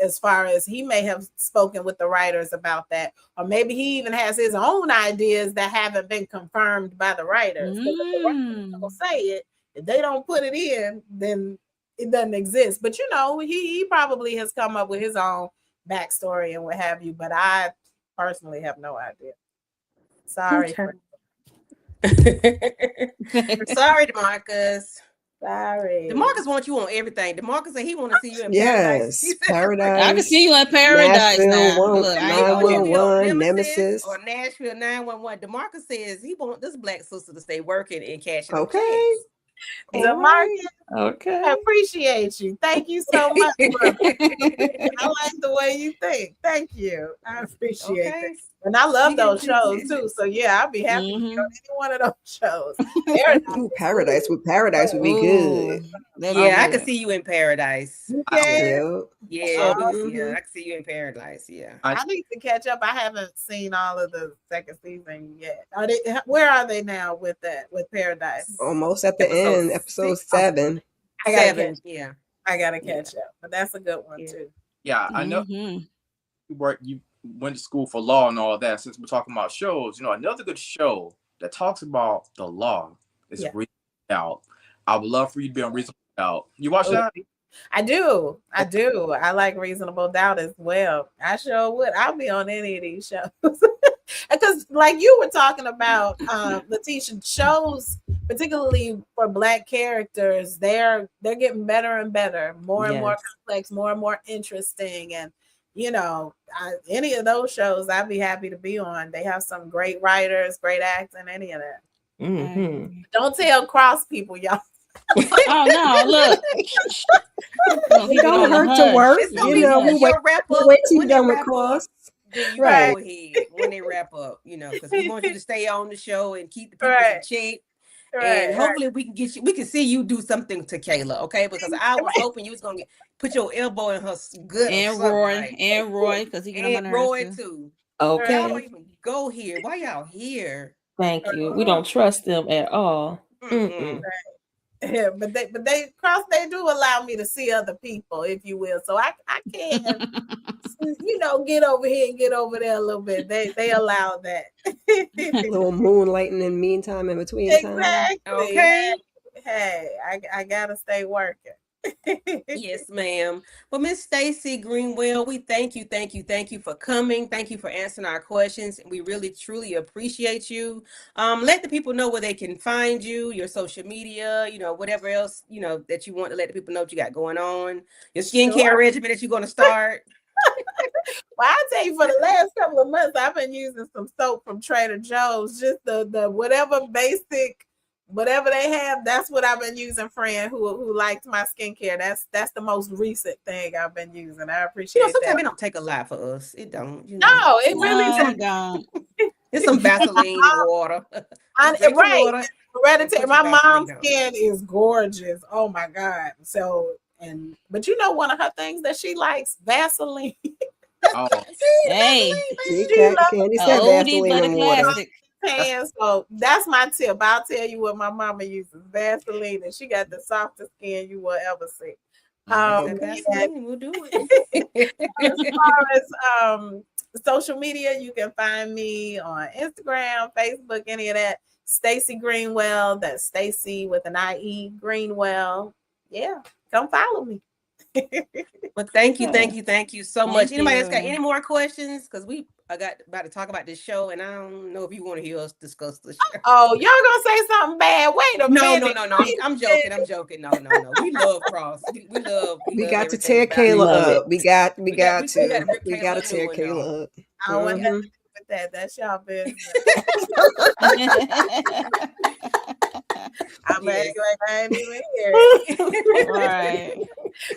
as far as he may have spoken with the writers about that, or maybe he even has his own ideas that haven't been confirmed by the writers. Because if the writers don't say it, if they don't put it in, then it doesn't exist. But he probably has come up with his own backstory and what have you, but I personally have no idea. Sorry. Sorry, DeMarcus. Sorry. DeMarcus wants you on everything. DeMarcus said he want to see you in Paradise. Paradise. Paradise. I can see you in Paradise now. Look, 911, Nemesis. Or Nashville 911. DeMarcus says he want this black sister to stay working and cashing. Okay. DeMarcus, okay. I appreciate you. Thank you so much. I like the way you think. Thank you. I appreciate it. And I love those shows too. So yeah, I'll be happy to go to any one of those shows. Paradise would be good. Yeah, I can see you in Paradise. Okay. Yeah, I can see you in Paradise. Yeah. I need to catch up. I haven't seen all of the second season yet. Where are they now with Paradise? Almost at the end, episode 7. I gotta 7. Yeah. I gotta catch up. But that's a good one too. Yeah, I know you went to school for law and all that. Since we're talking about shows, another good show that talks about the law is Reasonable Doubt. I would love for you to be on Reasonable Doubt. You watch that? I do. I like Reasonable Doubt as well. I sure would. I'll be on any of these shows. Because like you were talking about, Letitia, shows, particularly for Black characters, they're getting better and better, more and more complex, more and more interesting. And any of those shows I'd be happy to be on. They have some great writers, great acting, any of that. Mm-hmm. Don't tell cross people, y'all. Oh no, look. It don't hurt to work. We'll wait till you're done with cross. Then you go ahead when they wrap up, because we want you to stay on the show and keep the people in check. And hopefully we can see you do something to Kayla, okay? Because I was hoping you was gonna put your elbow in her gut. And Roy, because he get on my Roy nerves too. Okay. Y'all don't even go here. Why y'all here? Thank you. We don't trust them at all. Yeah, but they cross. They do allow me to see other people, if you will. So I can, get over here and get over there a little bit. They allow that. A little moonlighting in meantime, in between exactly. time. Okay. Hey, I gotta stay working. Yes, ma'am. Well, Miss Stacy Greenwell, we thank you for coming. Thank you for answering our questions. We really truly appreciate you. Let the people know where they can find you, your social media, whatever else that you want to let the people know what you got going on, your skincare regimen that you're going to start. Well, I tell you, for the last couple of months, I've been using some soap from Trader Joe's, just the whatever basic. Whatever they have, that's what I've been using, friend, who likes my skincare. That's the most recent thing I've been using. I appreciate that. Sometimes it don't take a lot for us. It don't. No, it really don't. It's some Vaseline water. Right. Hereditary. My mom's skin is gorgeous. Oh my God. So, but one of her things that she likes, Vaseline. Oh. Hey. Candy said Vaseline and water. So that's my tip. I'll tell you what my mama uses: Vaseline, and she got the softest skin you will ever see. We'll do it. As far as social media, you can find me on Instagram, Facebook, any of that. Stacy Greenwell. That's Stacy with an IE Greenwell. Yeah, come follow me. But thank you so much. Thank Anybody else got you. any more questions? Because we got about to talk about this show, and I don't know if you want to hear us discuss the show. Oh, y'all gonna say something bad? Wait a minute. No. I'm joking. No. We love Cross. We love. We got to everything tear about it. Kayla Love up. We got we gotta to. rip We Kayla got a to tear new one, Kayla though. up. I don't want Mhm. nothing to do with that. That's y'all business. I'm Yes. acting like I ain't even here. Right.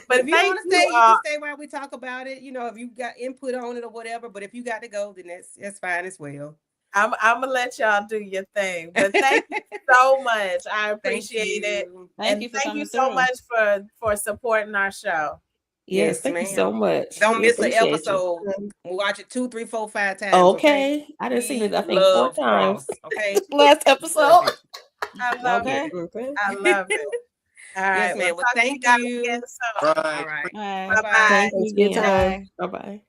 But if you Thank want to stay, you, you can stay while we talk about it. You know, if you got input on it or whatever. But if you got to go, then that's fine as well. I'm gonna let y'all do your thing. But thank you so much. I Thank appreciate it. you. Thank And you for thank coming you so through. much for supporting our show. Yes, Yes, thank you so ma'am. much. Don't We miss an appreciate you. episode. We'll watch it 2, 3, 4, 5 times. Okay, I done seen We it. I think 4 love times. Cross, okay. Last episode. I love Okay. it. Okay. I love it. All right. Yes, ma'am. Well, talk to thank guys you. again soon. All Right. right. All right. Bye-bye. Bye-bye. Thanks Thanks for your again. time. Bye. Bye bye.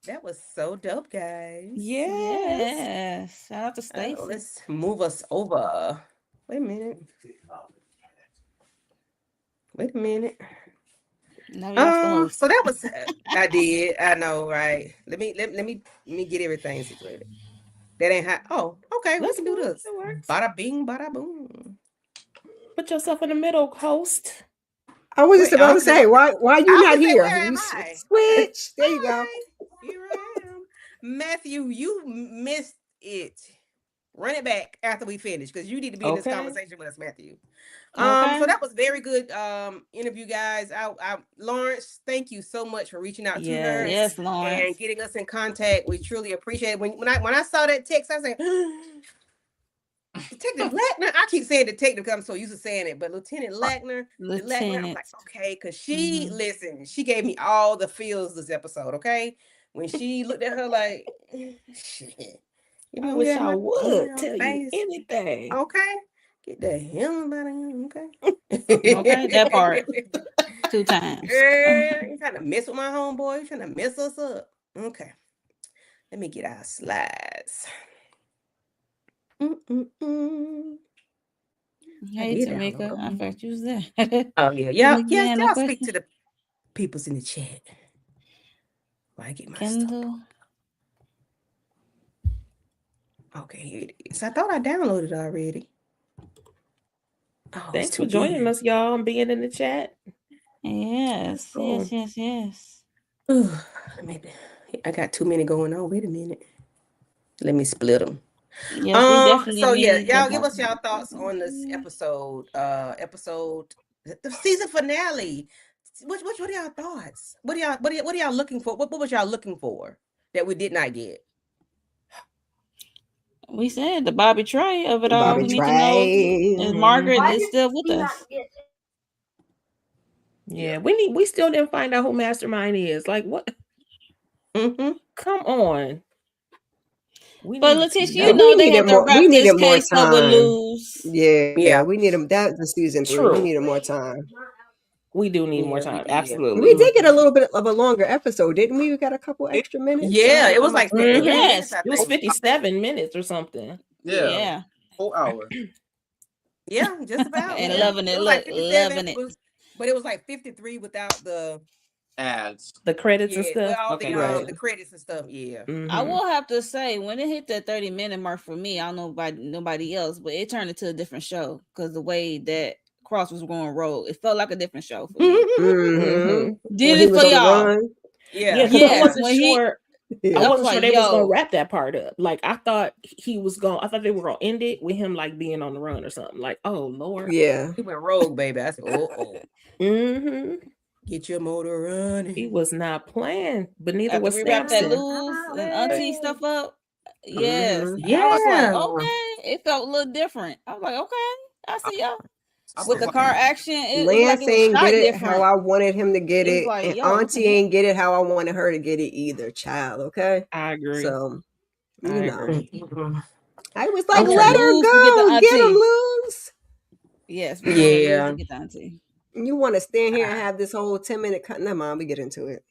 That was so dope, guys. Yes. Yes. Shout out to Stacy. Let's move us over. Wait a minute. Now we lost the host. So that was I did. I know, right? Let me get everything situated. That ain't how. Oh, okay. That's we can do fine. this. That works. Bada bing, bada boom. Put yourself in the middle, host. I was just Wait, about to say, why you I not was say, here? where am You I? switch. There you go. Hi, here I am. Matthew, you missed it. Run it back after we finish because you need to be in this Okay. conversation with us, Matthew. Okay. So that was very good interview, guys. Lawrence, thank you so much for reaching out to her Yes, and Lawrence. getting us in contact. We truly appreciate it. When I saw that text, I said, Detective Lackner. I keep saying detective because I'm so used to saying it, but Lieutenant Lackner. I'm Lieutenant. like, okay, because she listened. She gave me all the feels this episode. Okay, when she looked at her like, shit. You I know, wish yeah, I would my tell you face. anything. Okay, get the hell out of here. Okay. Okay, that part. 2 times. Yeah, you trying to mess with my homeboy? You trying to mess us up? Okay. Let me get our slides. Hey, did Tamika. download I them. thought you was there. Oh yeah, Again, no y'all speak question. to the peoples in the chat. While I get my stuff. Kendall. Okay, here it is. I thought I downloaded it already. Oh, it's Thanks too for joining big. us, y'all, and being in the chat. Yes, Cool. yes. Ooh, I got too many going on. Wait a minute. Let me split them. Yes, we definitely So yeah, need y'all the give us y'all thoughts on this episode. The season finale. What are y'all thoughts? What are y'all looking for? What was y'all looking for that we did not get? We said the Bobby Trey of it all. Bobby We need to know Trey. if Margaret is still with us. Yeah, we still didn't find out who Mastermind is. Like, what? Mm-hmm. Come on. But Letitia, Yeah, you know we they needed had to more- wrap we this needed more case up with time. Luz. Yeah, we need them. That was season 3. True. We needed more time. We do need more Yeah, we time. did. Absolutely. We did get a little bit of a longer episode, didn't we? We got a couple extra minutes. Yeah, it was like 53 Mhm. minutes. I It was think. 57 minutes or something. Yeah. Whole hour. Yeah, just about. And yeah. loving it. was like Look, 57, loving it. but it was like 53 without the Ads. The credits and with stuff. all Okay, the credits and stuff. Yeah. I will have to say, when it hit that 30-minute mark for me, I don't know about nobody else, but it turned into a different show because the way that Cross was going to roll, it felt like a different show for me. Mhm. Did When he it was for on the y'all? run. Yeah, because Yes, I wasn't when he- sure. Yeah. I I was wasn't sure like, they was gonna yo. wrap that part up. Like, I thought he was going. I thought they were gonna end it with him like being on the run or something. Like, oh Lord. Yeah. He went rogue, baby. I said, Mm-hmm. Get your motor running. He was not playing, but neither After was we wrapped that Samson. Luz and Auntie stuff up, yes, Mhm. I was like, Yeah. okay, it felt a little different. I was like, okay, I see y'all. I With the forgot- car action, it was Lance like it was ain't shot get it different. how I wanted him to get It was it, like, and yo. Auntie ain't get it how I wanted her to get it either. Child, okay. I agree. So I you know, agree. I was like, Okay. let her Luz to get the go, get him auntie. Luz. Yes, we wanted Yeah. Luz to get the auntie. You want to stand here and have this whole 10-minute cut? Never mind, we get into it.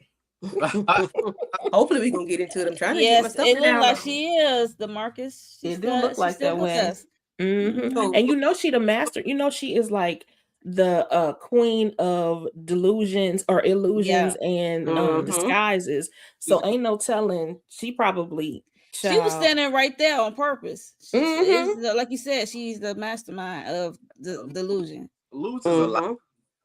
Hopefully we gonna get into it. I'm trying to get my Yes, stuff it looked like downloaded. she is the Marcus. It do look like that way. Us. Mhm. So- And you know she the master. You know she is like the queen of delusions or illusions and Mhm. disguises. So ain't no telling. She probably She was standing right there on purpose. Mhm. Like you said, she's the mastermind of the delusion. Luz is a lot.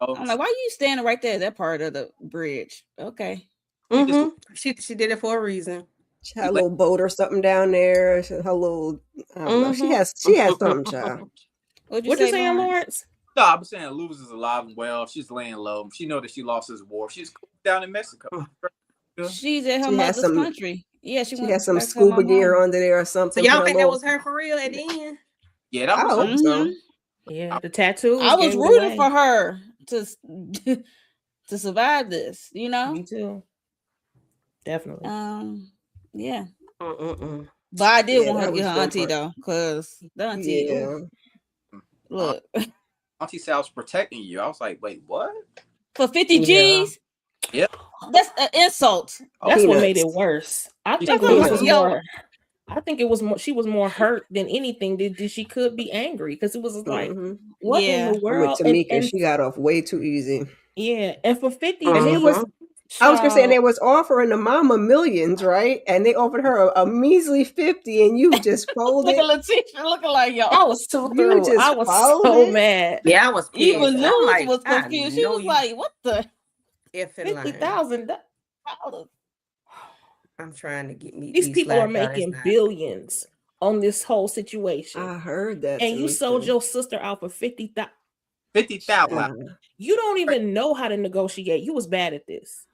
Mhm. I'm like, why are you standing right there? That part of the bridge. Okay. Mhm. She did it for a reason. She had a little boat or something down there. Her little, I don't know. She Mhm. has something, child. What'd What you saying, Lawrence? No, I'm saying Luz is alive and well. She's laying low. She know that she lost this war. She's down in Mexico. She's in her She has mother's some- country. Yeah, she She has some back to her scuba mama gear home. under there or So something. y'all Put think a that little- was her for real at the end? Yeah, that I was hope her. so. Yeah, the tattoos. I was gave it rooting away. for her to survive this, you know. Me too. Definitely. Yeah. Mm-mm-mm. But I did Yeah, want her that to get was her one auntie part. though, because the auntie, Yeah. ooh, look, Auntie Sal's protecting you. I was like, wait, what? for 50 Yeah. G's, Yeah. that's an insult. That's what Peanuts. made it worse. I think Peanuts. Luz was Yo. more. I think it was more. She was more hurt than anything. Did she could be angry because it was just like, Mhm. what in Yeah. the I'm with world? Tamika. She got off way too easy. Yeah, and for 50 And they was, I was gonna say, child, they was offering the mama millions, right? And they offered her a measly 50, and you just Look at folded. Letitia looking like I y'all. was too You through. just I was folded. so mad. Yeah, I was pissed. Even I'm Luz like, was I confused. She know was you like, "What the?" effing lying. $50,000. I'm trying to get me These people are slaps out. It's making not. billions on this whole situation, I heard that. and you Tamika. sold your sister out for 50,000. 50,000. You don't even know how to negotiate. You was bad at this.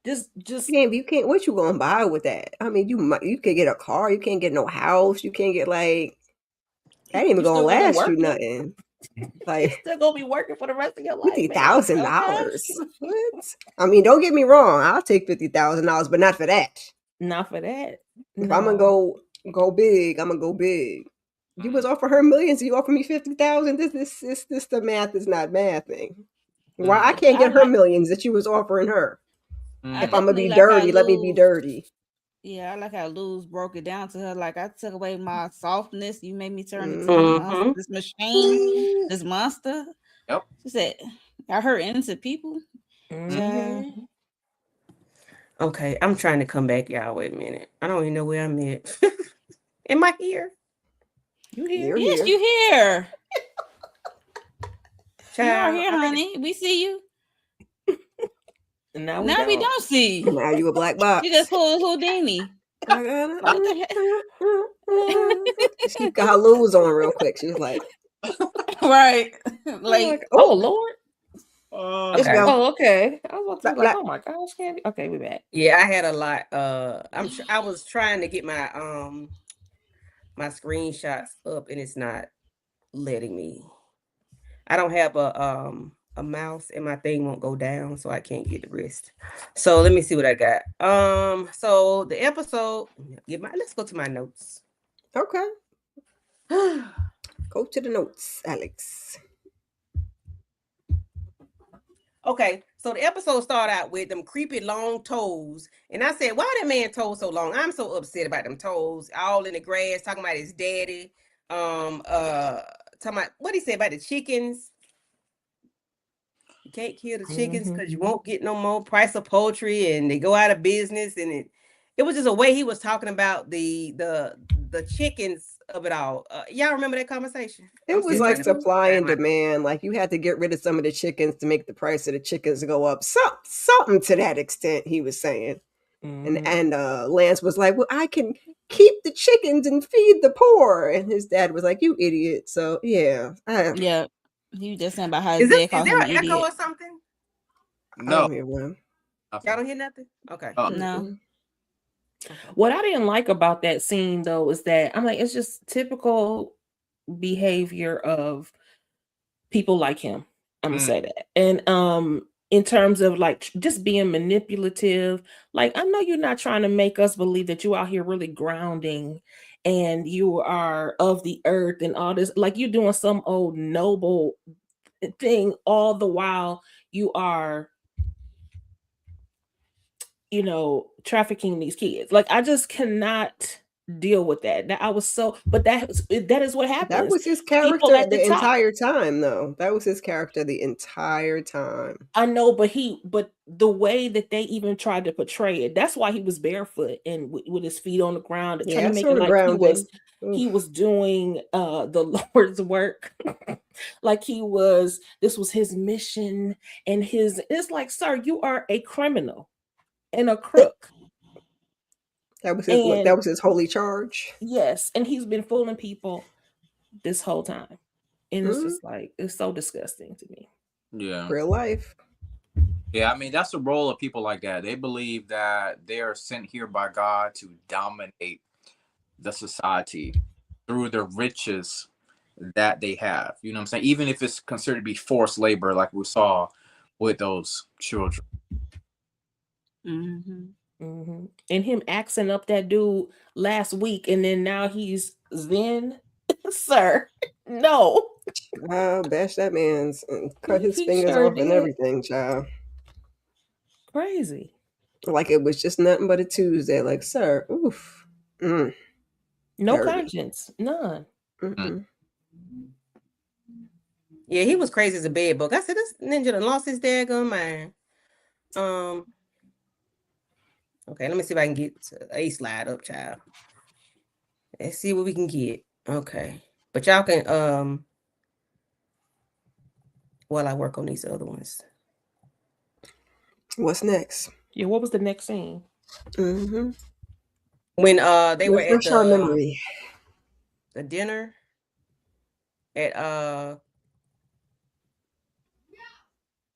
Just You can't. What you gonna buy with that? I mean, you can get a car. You can't get no house. You can't get like. That ain't even You gonna still gonna be last you working? nothing. you Like still gonna be working for the rest of your life. man. $50,000. Okay. What? I mean, don't get me wrong. I'll take $50,000, but not for that. Not for that. If I'm gonna go big, I'm gonna go big. You was offering her millions, you offer me 50,000. This the math is not mathing. Why I can't get her millions that you was offering her? I If I'm gonna be definitely like how dirty, let me be Luz- dirty. Yeah, I like how Luz broke it down to her. Like, I took away my softness. You made me turn into Mhm. this machine, this monster. Yep. She said, I hurt innocent people. Mhm. Okay, I'm trying to come back, y'all. Wait a minute. I don't even know where I'm at. Am I here? You here? You're Yes, here. you here. You are Child, here, honey. We see you. And now Now we don't see you. Now you a black box. You just pulled Houdini. What the heck? She got her lose on real quick. She was like, Right. Like, oh Lord. Let's Okay. go. Oh, okay. I was about to be like, Like- oh my gosh, Candy. Okay, we back. Yeah, I had a lot. I was trying to get my my screenshots up, and it's not letting me. I don't have a mouse, and my thing won't go down, so I can't get the rest. So let me see what I got. So the episode. Let's go to my notes. okay. Go to the notes, Alex. Okay, so the episode started out with them creepy long toes, and I said, "Why that man toes so long?" I'm so upset about them toes, all in the grass, talking about his daddy. Talking about what he said about the chickens. You can't kill the chickens because you won't get no more price of poultry, and they go out of business. And it was just a way he was talking about the chickens of it all. Y'all remember that conversation? It was like supply and demand. Like you had to get rid of some of the chickens to make the price of the chickens go up. Something to that extent, he was saying. And Lance was like, well, I can keep the chickens and feed the poor. And his dad was like, you idiot. So yeah. Yeah. You just saying about how Is his dad there called him an an echo idiot. or something? No. I don't hear one. Y'all don't hear nothing? Okay. No. What I didn't like about that scene though is that I'm like, it's just typical behavior of people like him. I'm gonna say that. And in terms of like just being manipulative, like I know you're not trying to make us believe that you out here really grounding and you are of the earth and all this, like you're doing some old noble thing all the while you are, you know, trafficking these kids. Like I just cannot deal with that. I was so, but that is what happens. That was his People character at the the top. entire time, though. That was his character the entire time. I know, but the way that they even tried to portray it, that's why he was barefoot and with his feet on the ground, Yeah, trying I to make saw it the like grounding. he Oof. was doing the Lord's work. Like this was his mission and it's like, sir, you are a criminal and a crook. That was his holy charge. Yes, and he's been fooling people this whole time. And it's just like, it's so disgusting to me. Yeah. Real life. Yeah, I mean, that's the role of people like that. They believe that they are sent here by God to dominate the society through the riches that they have. You know what I'm saying? Even if it's considered to be forced labor, like we saw with those children. And him axing up that dude last week, and then now he's Zen. Sir, no. Wow, bash that man's and cut his He fingers sure off and did. everything, child. Crazy. Like it was just nothing but a Tuesday. Like, sir, oof. No Dirty. conscience. None. Yeah, he was crazy as a bed bug. I said, this ninja done lost his daggone mind. Okay, let me see if I can get a slide up, child. Let's see what we can get. Okay. But y'all can while I work on these other ones. What's next? Yeah, what was the next scene? When they were at the dinner at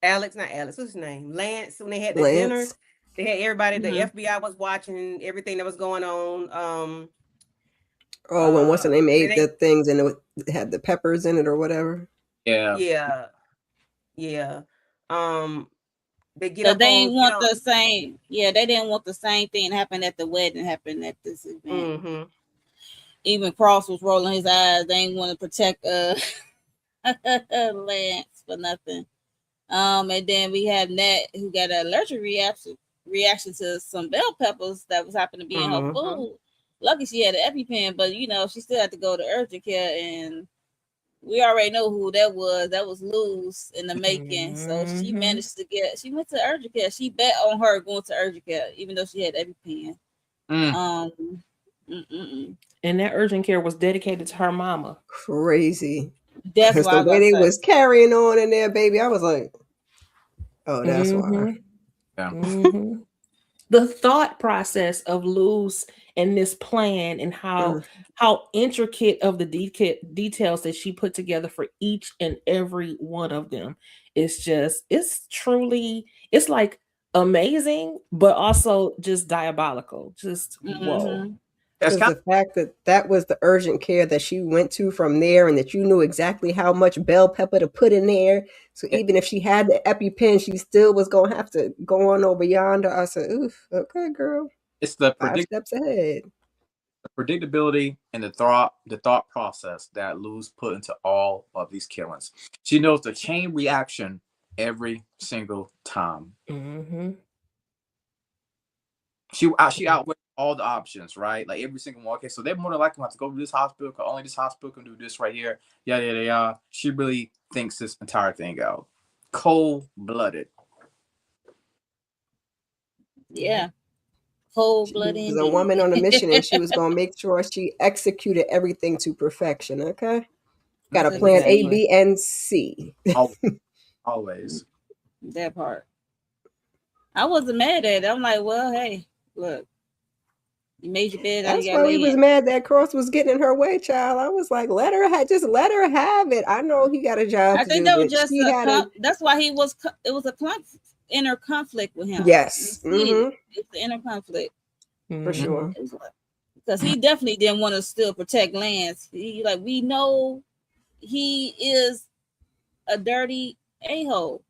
Alex, what's his name? Lance, when they had the dinner, they had everybody, the FBI was watching everything that was going on. When what's the name ate the things and it had the peppers in it or whatever. Yeah. They get So up they on didn't want the same. Yeah, they didn't want the same thing happen at the wedding happen at this event. Even Cross was rolling his eyes. They didn't want to protect Lance for nothing. And then we have Nat who got an allergic reaction to some bell peppers that was happening to be in her food. Lucky she had an EpiPen, but she still had to go to urgent care, and we already know who that was. That was Luz in the making. So she managed to she went to urgent care. She bet on her going to urgent care, even though she had EpiPen. And that urgent care was dedicated to her mama. Crazy. That's why the way they was carrying on in there, baby. I was like, oh, that's why. Yeah. The thought process of Luz and this plan and how intricate of the details that she put together for each and every one of them it's like amazing, but also just diabolical. Just whoa. Because the fact that was the urgent care that she went to from there, and that you knew exactly how much bell pepper to put in there. So even if she had the EpiPen, she still was going to have to go on over yonder. I said, oof, okay, girl. It's the 5 steps ahead. The predictability and the thought process that Luz put into all of these killings. She knows the chain reaction every single time. She outweighs all the options, right? Like every single one. Okay, so they're more than likely going to have to go to this hospital because only this hospital can do this right here. Yeah. She really thinks this entire thing out. Cold-blooded. Yeah. Cold-blooded. She was a woman on a mission, and she was going to make sure she executed everything to perfection, okay? Got a plan A, B, and C. Always. That part. I wasn't mad at it. I'm like, well, hey, look. You made your bed. That's why we was mad that Cross was getting in her way, child. I was like, let her have it. I know he got a job. I think that was just that's why it was a inner conflict with him. Yes. It's the inner conflict. For sure. Because he definitely didn't want to still protect Lance. We know he is a dirty a-hole.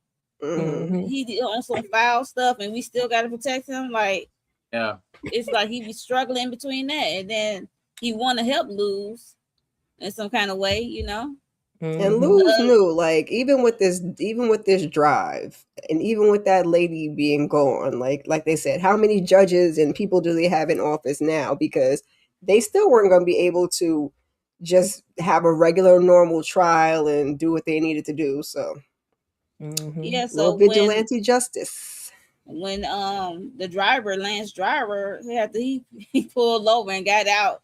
He on some foul stuff, and we still got to protect him. Yeah. It's like he be struggling between that, and then he want to help Luz in some kind of way, And Luz knew, even with this drive, and even with that lady being gone, like they said, how many judges and people do they have in office now? Because they still weren't going to be able to just have a regular normal trial and do what they needed to do. So Yeah, a so little vigilante justice. when the driver, Lance Driver, he pulled over and got out.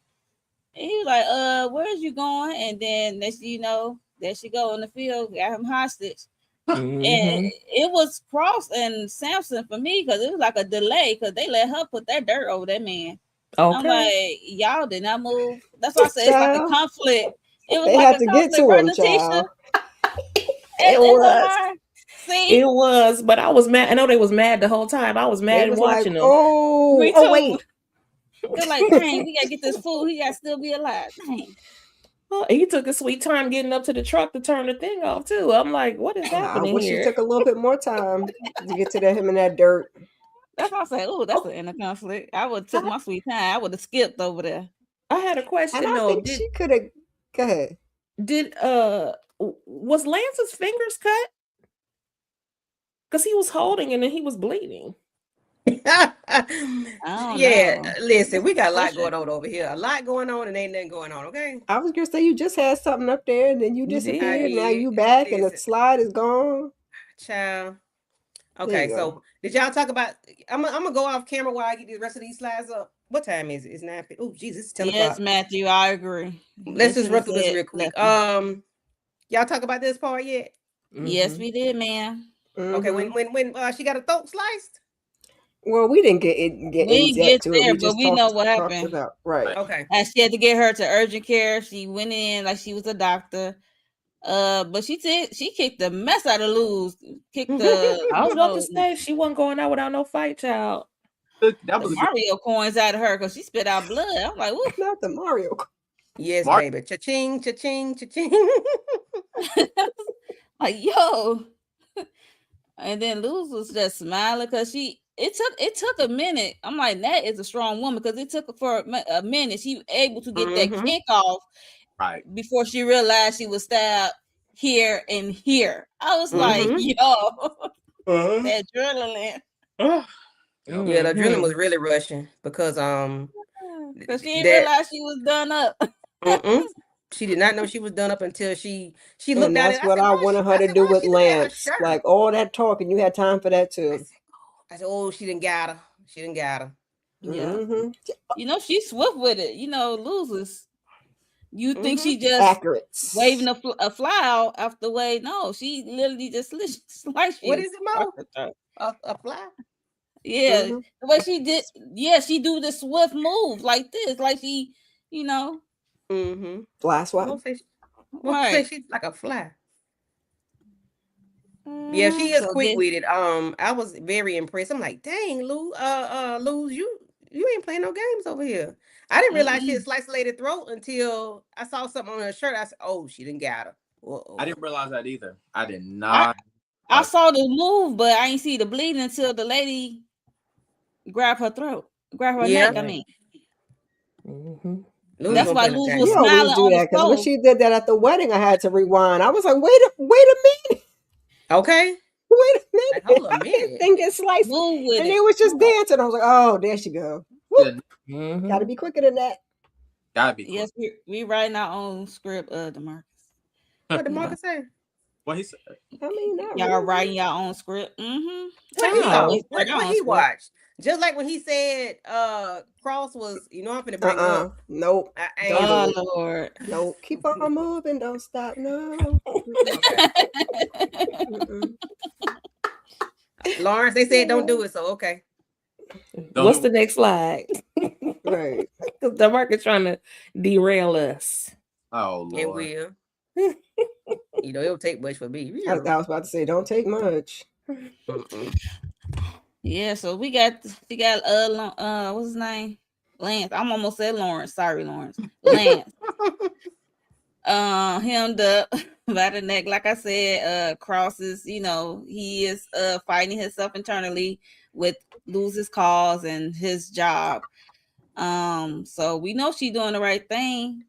And he was like, where's you going? And then next thing you know, there she go in the field, got him hostage. And it was Cross and Samson for me because it was like a delay because they let her put that dirt over that man. Okay. I'm like, y'all did not move. That's why I said it's like a Child. conflict. It was They like had a to get conflict, to right, him, Letitia? child. It was. See, It was, but I was mad. I know they was mad the whole time. I was They mad was watching like, them. me oh, too. wait. They're like, dang, we gotta get this food. He gotta still be alive. Dang. Well, he took a sweet time getting up to the truck to turn the thing off too. I'm like, what is I happening wish here? he took a little bit more time to get to him in that dirt. That's why I said, oh, that's an inner conflict. I would have took my sweet time. I would have skipped over there. I had a question And I though. think she could have. Go ahead. Was Lance's fingers cut? Because he was holding and then he was bleeding. I don't know. Listen, we got a lot Question. going on over here. A lot going on and ain't nothing going on, okay? I was gonna say you just had something up there and then you You did. disappeared. Now I you did. back and the Listen. slide is gone. Child. There Okay, you go. so did y'all talk about I'm gonna go off camera while I get the rest of these slides up. What time is it? It's 9. Oh, Jesus, it's 10 Yes, o'clock. Matthew, I agree. Let's They just should run have through this said real quick. left. Y'all talk about this part yet? Yes, we did, ma'am. Okay, Mhm. when she got her throat sliced? Well, we didn't get We in didn't depth get to it. there, We but just we know what talked happened. about right. Okay. And she had to get her to urgent care. She went in like she was a doctor. But she kicked the mess out of Luz. Kicked the I was about to say she wasn't going out without no fight, child. That was the Mario coins out of her because she spit out blood. I'm like, woo. Not the Mario. Yes, Mark- baby. Cha-ching, cha-ching, cha-ching. Like, yo. And then Luz was just smiling because it took a minute. I'm like, that is a strong woman because it took her for a minute. She was able to get that kick off right before she realized she was stabbed here and here. I was like, yo, that adrenaline. Yeah, the adrenaline was really rushing because Because she didn't realize she was done up. She did not know she was done up until she And looked at it. that's what I wanted her to do with Lance. Like all that talking, you had time for that too. I said, oh, she didn't got her. She didn't got her. Yeah. You know, she's swift with it. You know, losers. You think she just accurate waving a fly out after the way? No, she literally just sliced you. What is it, Mo? A fly? Yeah, the way she did. Yeah, she do the swift move like this, like she, you know. Fly swat. Right. She's like a fly. Yeah, she is quick with it. I was very impressed. I'm like, dang, Luz, you ain't playing no games over here. I didn't realize she had sliced the lady's throat until I saw something on her shirt. I said, oh, she didn't got her. Uh-oh. I didn't realize that either. I did not. I saw the move, but I didn't see the bleeding until the lady grabbed her throat, grabbed her neck. I mean, That's why Luz was you smiling always do on that because when the she did that at the wedding, I had to rewind. I was like, wait a minute. Okay. Wait a minute. Hold a minute. Thing get sliced. And they was just dancing. I was like, oh, there she go. Gotta be quicker than that. Gotta be. Yes, we writing our own script, DeMarcus. What DeMarcus say? What he said? I mean, y'all writing your own script. What he watched? Just like when he said Cross was, I'm finna bring up. Nope. Oh Lord. Nope. Keep on moving, don't stop. No. Lawrence, they said don't do it, so okay. What's the next slide? Right. Because the market's trying to derail us. Oh Lord. It will. It'll take much for me. I was about to say, don't take much. Yeah, so we got what's his name? Lance. I'm almost said Lawrence. Sorry, Lawrence. Lance. Hemmed up by the neck. Like I said, Cross is, he is fighting himself internally with Luz's cause and his job. So we know she's doing the right thing.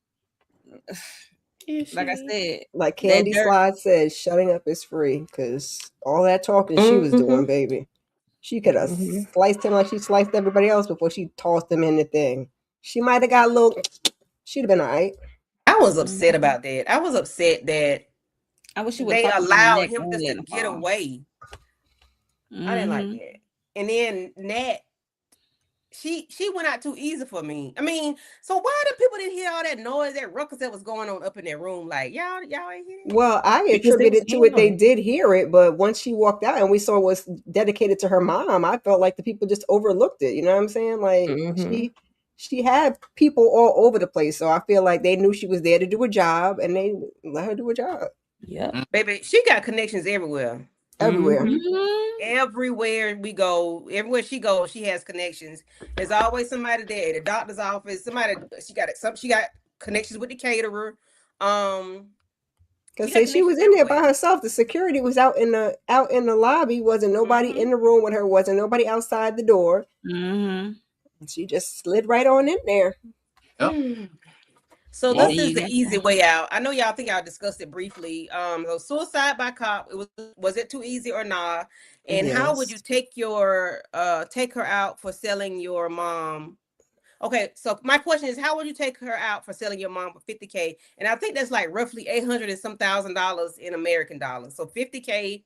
Like I said, like Candy Slide says, shutting up is free because all that talking she was doing, baby. She could have sliced him like she sliced everybody else before she tossed him in the thing. She might have got a little. She'd have been all right. I was upset Mhm. about that. I was upset that I wish she would they have popped him in the allowed neck him and just let to him get fall. away. I didn't like Mhm. that. And then Nat, she went out too easy for me. I mean, so why the people didn't hear all that noise, that ruckus that was going on up in that room? Like y'all ain't hear it? Well, I Because they was attributed to it. They yelling. did hear it, but once she walked out and we saw it was dedicated to her mom, I felt like the people just overlooked it. You know what I'm saying? Like Mhm. she had people all over the place, so I feel like they knew she was there to do a job, and they let her do a job Yep. Baby, she got connections everywhere. everywhere. Mhm. Mhm. Everywhere we go, everywhere she goes, she has connections. There's always somebody there at the doctor's office. She got connections with the caterer. Cause She got say she was connections in there by everywhere. herself. The security was out in the lobby. Wasn't nobody Mhm. in the room with her. Wasn't nobody outside the door. Mhm. She just slid right on in there. Yep. So Well, this See, is the that's easy way out. I know y'all think y'all discussed it briefly. So suicide by cop. Was it too easy or not? And how would you Yes. take her out for selling your mom? Okay, so my question is, how would you take her out for selling your mom for $50K? And I think that's like roughly 800 and some $1,000 in American dollars. So $50K.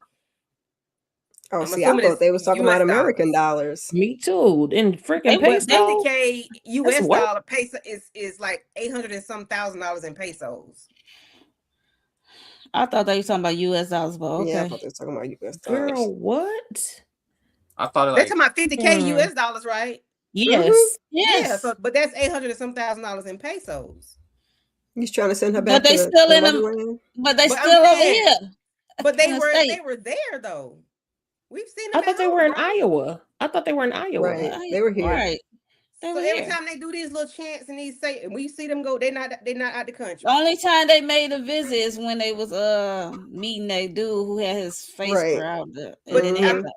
Oh, I'm see, I assuming thought it's they was talking US about American dollars. dollars. Me too. In they freaking would But they peso. 50K That's US what? dollar peso is like 800 and some $1,000 in pesos. I thought they were talking about US dollars, but Yeah, I okay. thought they was talking about US Girl, dollars. what? I thought it They're like talking about 50K Hmm. US dollars, right? Yes. Yeah, Yes. so but that's 800 and some $1,000 in pesos. He's trying to send her But back they to still the in them, motherland. but they But I'm still over saying, here but in the they state. were there though. We've seen I them at thought they were home, in right? Iowa. I thought they were in Iowa. Right. They were here. Right. They So were every here. time they do these little chants and these say, and we see them go, they're not out the country. The only time they made a visit is when they was meeting that dude who had his face Right. out there, and But then they had Mhm. to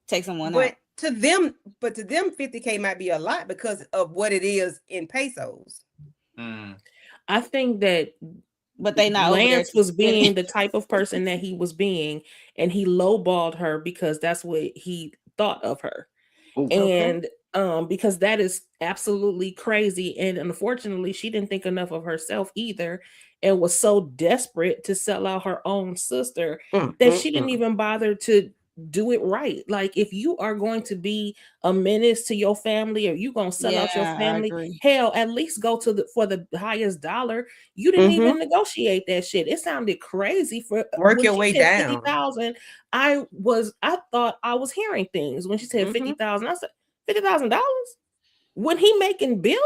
take someone but out. to them, 50K might be a lot because of what it is in pesos. I think that But they not over there Lance to was spend being it. the type of person that he was being, and he lowballed her because that's what he thought of her. Ooh. And because that is absolutely crazy. And unfortunately, she didn't think enough of herself either, and was so desperate to sell out her own sister that she didn't even bother to do it right. Like, if you are going to be a menace to your family, or you gonna sell out your Yeah, I family, agree. hell, at least go to for the highest dollar. You didn't even negotiate that shit. It sounded crazy for Work when your she way said down. 50,000. I thought I was hearing things when she said 50,000. I said $50,000 when he making billions.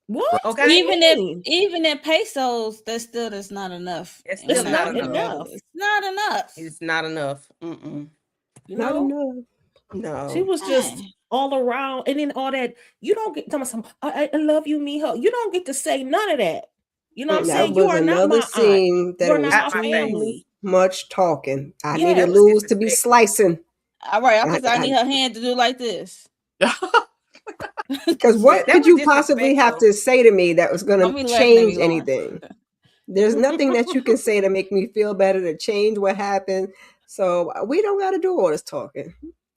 What? Okay. What do you mean? Even in pesos, that's not enough. It's It's still not not enough. It's not enough. It's not enough. You Not know, enough. No. she was just all around, and then all that. You don't get tell me some. I love you, Miho. You don't get to say none of that. You know what I'm That saying? You was are not another my aunt. scene that You are it not was Not my my family. family. much talking. I Yeah, needed That was Luz to be disrespectful. slicing. All right, I- because I need her hand to do like this. Because Yeah, what that could was you possibly have disrespectful. to say to me that was going Don't to be laughing at me, change Lauren. anything? There's nothing that you can say to make me feel better, to change what happened. So we don't got to do all this talking.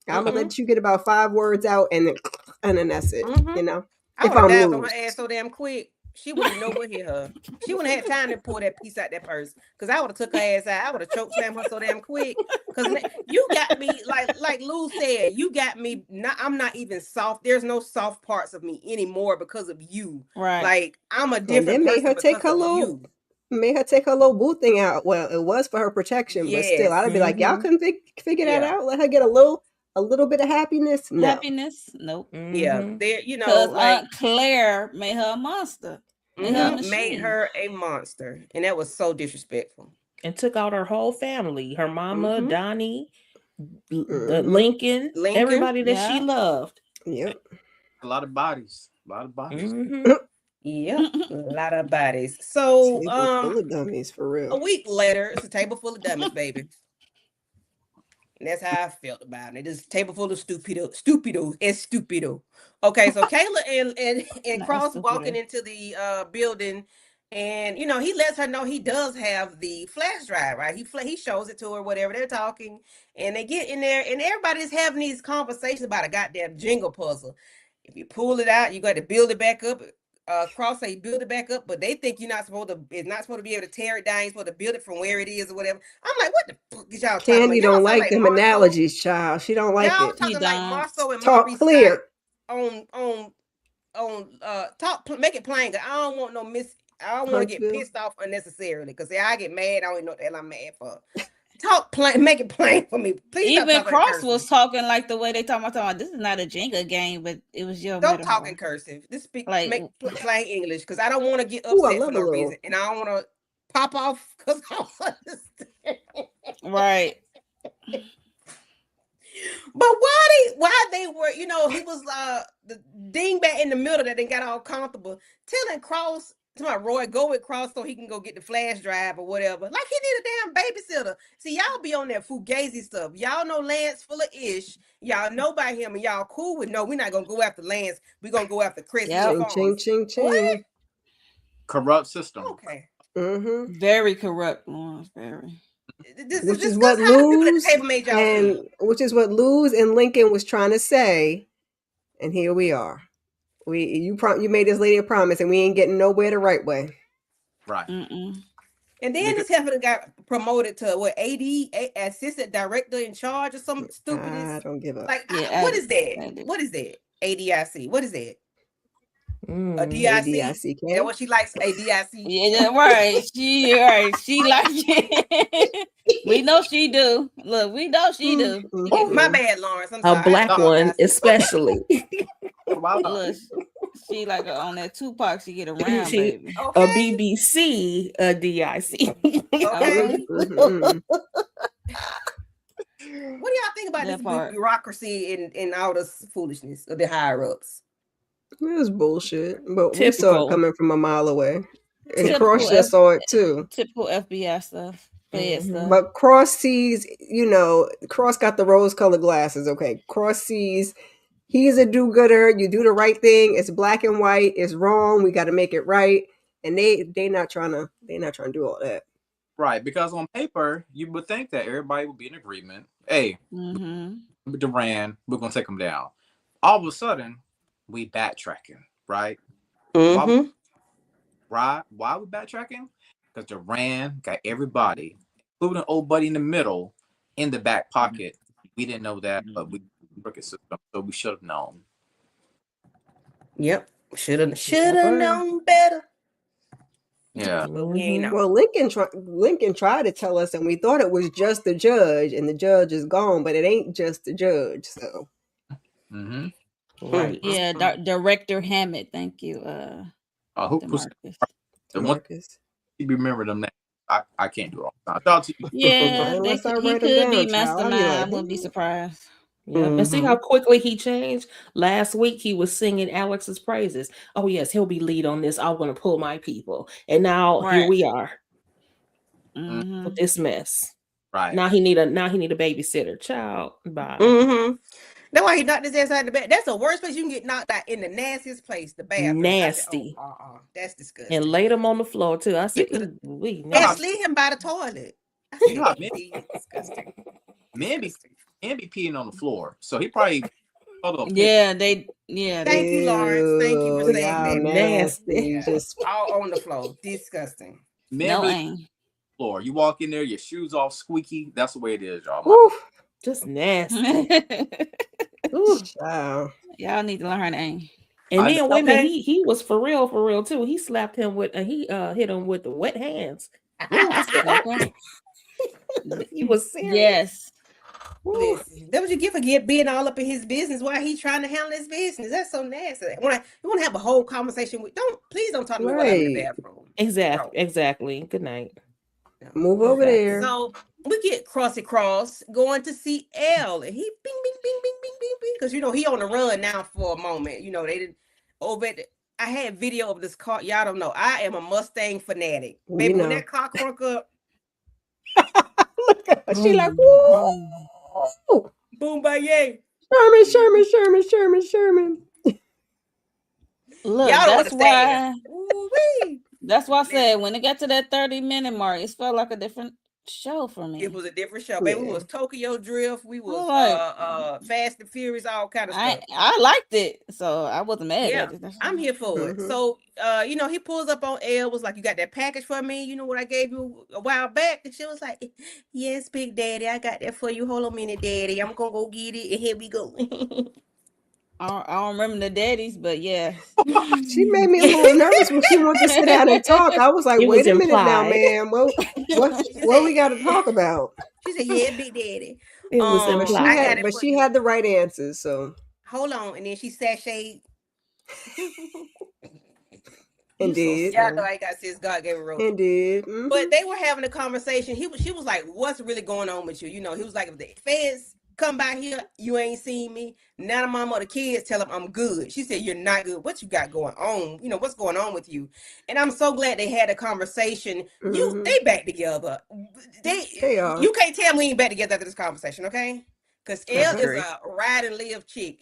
I'm gonna let you get about 5 words out, and then that's it. You know, I if would have I'm dabbed on her Luz. ass so damn quick. She wouldn't know what hit her. She wouldn't have had time to pull that piece out that purse. Because I would have took her ass out. I would have choke slammed her so damn quick. Because you got me, like Lou said, you got me. I'm not even soft. There's no soft parts of me anymore because of you. Right. Like I'm a And different then made person her take because her of little, you. made her take her little boo thing out. Well, it was for her protection, but still, Yes. I'd be like, y'all couldn't figure that Yeah. out. Let her get a little bit of happiness. No. Happiness? Nope. Yeah. There, you know, Because like Aunt Claire made her a monster. Made her a machine. made her a monster. And that was so disrespectful. and took out her whole family. Her mama, Donnie, Mhm. Lincoln, everybody that she Yeah. loved. Yep. A lot of bodies. Mhm. Yep. A lot of bodies. So Table full of dummies, for real. a week later, it's a table full of dummies, baby. And that's how I felt about it. It's a table full of stupido. Okay, so Kayla and Not Cross stupido. walking into the building, and you know he lets her know he does have the flash drive, right? He shows it to her, whatever. They're talking, and they get in there, and everybody's having these conversations about a goddamn jingle puzzle. If you pull it out, you got to build it back up. Cross say build it back up, but they think you're not supposed to. It's not supposed to be able to tear it down. You're supposed to build it from where it is or whatever. I'm like, what the fuck is y'all talking about? Candy Y'all don't sound like them Marceau. analogies, child. She don't like Y'all it. talking You like don't. Marceau and Talk Maurice clear. make it plain. 'Cause I don't want no I don't want to get Huntsville. pissed off unnecessarily. Because I get mad. I don't even know what the hell I'm mad for. Talk plain, make it plain for me. Please stop Even talking Cross cursive. was talking like the way they talking about this is not a Jenga game, but it was your Don't metaphor. talk in cursive. Just speak Like- make plain English because I don't want to get Ooh, I upset for love no a little. reason. And I don't want to pop off because I don't understand. Right. But why they were, he was the dingbat in the middle that they got all comfortable telling Cross to my Roy go with Cross so he can go get the flash drive or whatever. Like he need a damn babysitter. See, y'all be on that fugazi stuff. Y'all know Lance full of ish. Y'all know about him and y'all cool with no, we're not gonna go after Lance. We're gonna go after Chris. Yep. Ching, ching, ching, What? ching. Corrupt system. Okay. Mm-hmm. Very corrupt, Lawrence. Very. Which is what Luz and Lincoln was trying to say, and here we are. You made this lady a promise, and we ain't getting nowhere the right way. Right. Mm-mm. And then this heifer got promoted to what assistant director in charge or some stupidness. I don't give up. Like Yeah, what is that? ADIC. What is that? ADIC. What is that? A DIC. ADIC. That what she likes? A DIC. Yeah, right. She like it. We know she do. Look, we know she do. Oh, my bad, Lawrence. I'm A sorry. black one, especially. Look, she like on that Tupac. She get around, She- baby. A Okay. BBC, a DIC. Okay. Mhm. What do y'all think about That this part. bureaucracy and all this foolishness of the higher ups? It was bullshit, but we saw Typical. it coming from a mile away, and Typical Cross just saw it too. Typical FBI stuff. Fed stuff. But Cross sees, Cross got the rose-colored glasses. Okay, Cross sees he's a do-gooder. You do the right thing. It's black and white. It's wrong. We got to make it right. And they not trying to do all that. Right, because on paper you would think that everybody would be in agreement. Hey, Mm-hmm. Duran, we're gonna take him down. All of a sudden, we backtracking, right? Mm-hmm. Why we backtracking? Because Duran got everybody, including old buddy in the middle, in the back pocket. We didn't know that, but we work a system, so we should have known. Yep. Should have known better. Yeah. But we ain't know. Well, Lincoln tried to tell us, and we thought it was just the judge, and the judge is gone, but it ain't just the judge. So, Mm-hmm. Right. Yeah, Director Hammett. Thank you. Who's DeMarcus. the one Marcus. you remember them names? I can't do it all the time. Thought you. Yeah, Unless I he write 'em could down, be child, I'll be mastermind. like, I wouldn't be surprised. Yeah, and see how quickly he changed. Last week he was singing Alex's praises. Oh yes, he'll be lead on this. I'm going to pull my people, and now here Right. we are Mhm. with this mess. Right. Now he need a babysitter. Child, bye. Mm-hmm. That's why he knocked his ass out of the bed. That's the worst place you can get knocked out, in the nastiest place, the bathroom. Nasty. I said, that's disgusting. And laid him on the floor too. I said, could've- "Ooh, we And nasty." slid him by the toilet. I You said, know how "That's disgusting. Men be peeing on the floor, so he probably. Yeah, Thank you, Lawrence. Thank you for Ew, saying y'all that. nasty. Yeah. Just All on the floor. Disgusting. Men no really aim. floor. You walk in there, your shoes all squeaky. That's the way it is, y'all. whew, Just nasty. Ooh. child. Y'all need to learn aim. And then wait a minute, Okay. he was for real too. He slapped him with he hit him with the wet hands. He was serious. Yes. Listen, that what you get for being all up in his business while he's trying to handle his business. That's so nasty. You want to have a whole conversation with? Please don't talk to me while I'm in the Right. bathroom. Exactly. Good night. Move over Okay. there. So we get Crossy Cross going to see L, and he bing bing bing bing bing bing bing because he on the run now for a moment. They didn't over at I had video of this car. Y'all don't know. I am a Mustang fanatic. We Baby, when know. that car crunk up, Look at her. She like, woo. boom by yay. Sherman. Look, Y'all don't that's why. understand. Ooh-wee. That's why I said when it got to that 30-minute mark, it felt like a different show for me. It was a different show, baby. We Yeah. was Tokyo Drift. We was like- Fast and Furious, all kind of stuff. I liked it, so I wasn't mad Yeah, at it. I'm here for it. Mhm. So, you know, he pulls up on Elle, was like, "You got that package for me? You know what I gave you a while back?" And she was like, "Yes, Big Daddy, I got that for you. Hold on a minute, Daddy. I'm gonna go get it, and here we go." I don't remember the daddies, but yeah. She made me a little nervous when she wanted to sit down and talk. I was like, It wait was a minute now, implied. man. What we got to talk about? She said, "Yeah, Big Daddy." It was But She I implied. got had, it but for she you. had the right answers. So Hold on, and then she sashayed. indeed, Y'all know I got sis God gave a rope. indeed. Mhm. But they were having a conversation. She was like, "What's really going on with you?" You know, he was like, "If the feds come by here, you ain't seen me. Now the mama or the kids tell them I'm good." She said, "You're not good. What you got going on? You know, what's going on with you?" And I'm so glad they had a conversation. Mhm. They back together. They are. You can't tell me we ain't back together after this conversation, okay? Because Elle is agree. a ride and live chick.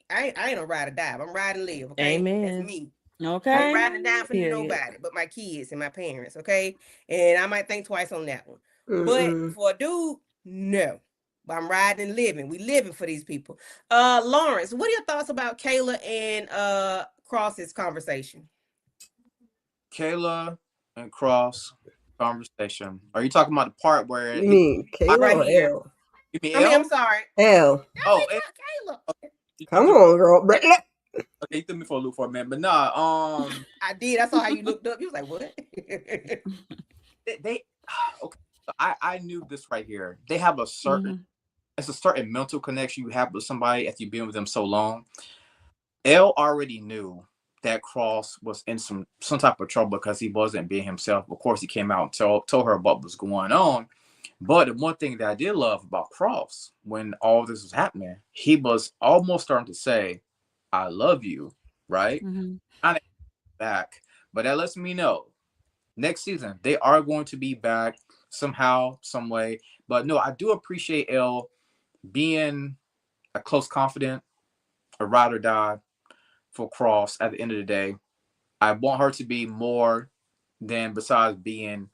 I ain't a ride or die. I'm ride and live, okay? Amen. That's me. I'm Okay. riding down for Period. nobody but my kids and my parents, okay? And I might think twice on that one. Mm-mm. But for a dude, no. But I'm riding and living. We living for these people. Lawrence, what are your thoughts about Kayla and Cross's conversation? Kayla and Cross conversation. Are you talking about the part where You mean Kayla Right or here. Elle? you mean I mean, Elle? I'm sorry. Elle. Oh, It's not Kayla. Come on, girl. Okay, you threw me for a loop for a minute, but nah. I did. I saw how you looked up. You was like, "What?" They okay. So I knew this right here. They have a certain it's a certain mental connection you have with somebody after you've been with them so long. Elle already knew that Cross was in some type of trouble because he wasn't being himself. Of course, he came out and told her what was going on. But the one thing that I did love about Cross when all this was happening, he was almost starting to say, "I love you," right? Kind of back. But that lets me know next season they are going to be back somehow, some way. But no, I do appreciate Elle being a close confidant, a ride or die for Cross at the end of the day. I want her to be more than besides being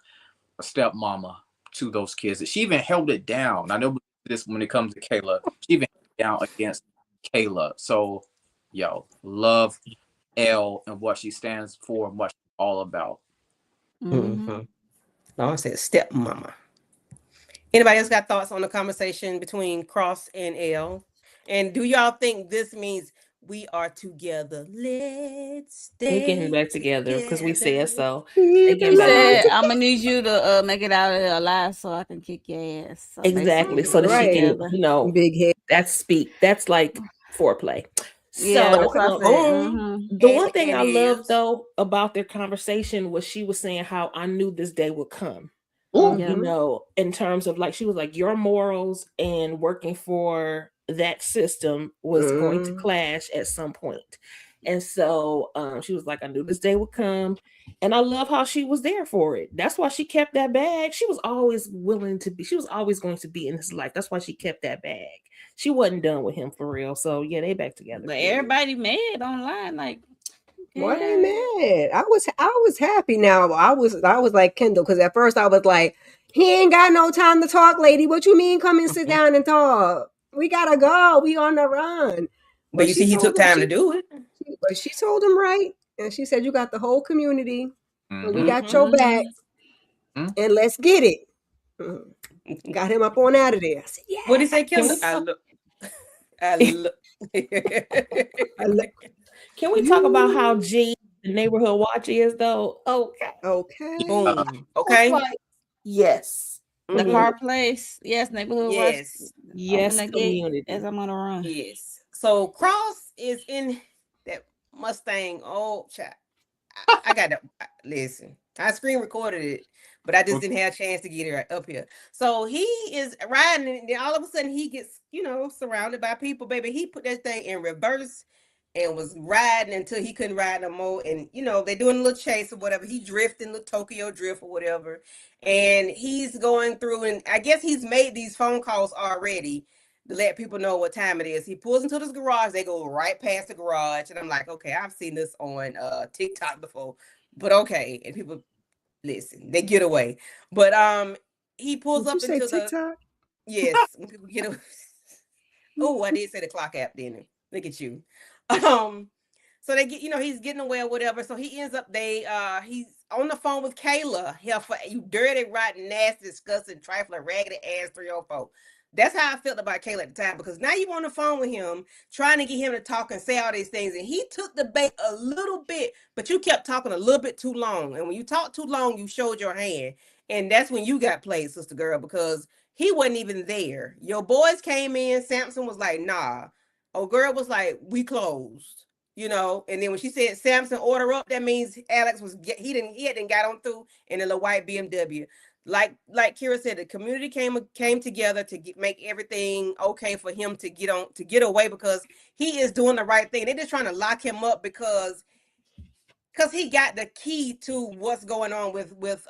a stepmama to those kids. She even held it down. I know this when it comes to Kayla. She even held it down against Kayla. So, yo, love Elle and what she stands for and what she's all about. Mhm. Lawrence said stepmama. Anybody else got thoughts on the conversation between Cross and Elle? And do y'all think this means we are together? Let's stay We're getting back together because we said so. Keep They He getting back said, together. "I'm gonna need you to make it out of here alive so I can kick your ass." So Exactly. So that Right. she can, together. you know, Big head. that's like foreplay. Yeah, that's what I So said. the And- one thing I and love is- though about their conversation was she was saying how I knew this day would come. Yeah. You know, in terms of like she was like your morals and working for that system was going to clash at some point. And so she was like, I knew this day would come. And I love how she was there for it. That's why she kept that bag. She was always willing to be, she was always going to be in his life. That's why she kept that bag. She wasn't done with him for real. So yeah, they back together. But everybody mad online, like, Why they mad? I was happy. Now I was like Kendall because at first I was like, he ain't got no time to talk, lady. What you mean? Come and sit down and talk. We gotta go. We on the run. But you see, he took time to do it. But she told him right, and she said, "You got the whole community, and we Mhm. got your back, Mhm. and let's get it." Got him up on out of there. I said, "Yeah." What did he say, Kim? I look. Can we talk about how G the neighborhood watch is though? Okay. Boom. Okay. Like, yes. The Mhm. car place, yes, neighborhood watch. Yes. Yes, Open the gate community. as I'm on a run. Yes. So Cross is in that Mustang. Oh, child. I got to listen. I screen recorded it, but I just didn't have a chance to get it up here. So he is riding, and then all of a sudden he gets, surrounded by people. Baby, he put that thing in reverse and was riding until he couldn't ride no more. And they're doing a little chase or whatever. He drifting, the Tokyo drift or whatever. And he's going through, and I guess he's made these phone calls already to let people know what time it is. He pulls into this garage. They go right past the garage, and I'm like, okay, I've seen this on TikTok before, but okay. And people listen, they get away. But he pulls Did you up say into the TikTok? yes. When people get oh, I did say the clock app, didn't it? Look at you. So they get, he's getting away or whatever. So he ends up he's on the phone with Kayla. Hell, for you dirty, rotten, nasty, disgusting, trifling, raggedy ass 304. That's how I felt about Kayla at the time, because now you on the phone with him trying to get him to talk and say all these things, and he took the bait a little bit, but you kept talking a little bit too long. And when you talk too long, you showed your hand, and that's when you got played, sister girl, because he wasn't even there. Your boys came in. Samson was like, "Nah." Oh, girl was like, "We closed." And then when she said Samson order up, that means Alex he hadn't got on through in a little white BMW. Like Kira said, the community came together to make everything okay for him to get away, because he is doing the right thing. They're just trying to lock him up because he got the key to what's going on with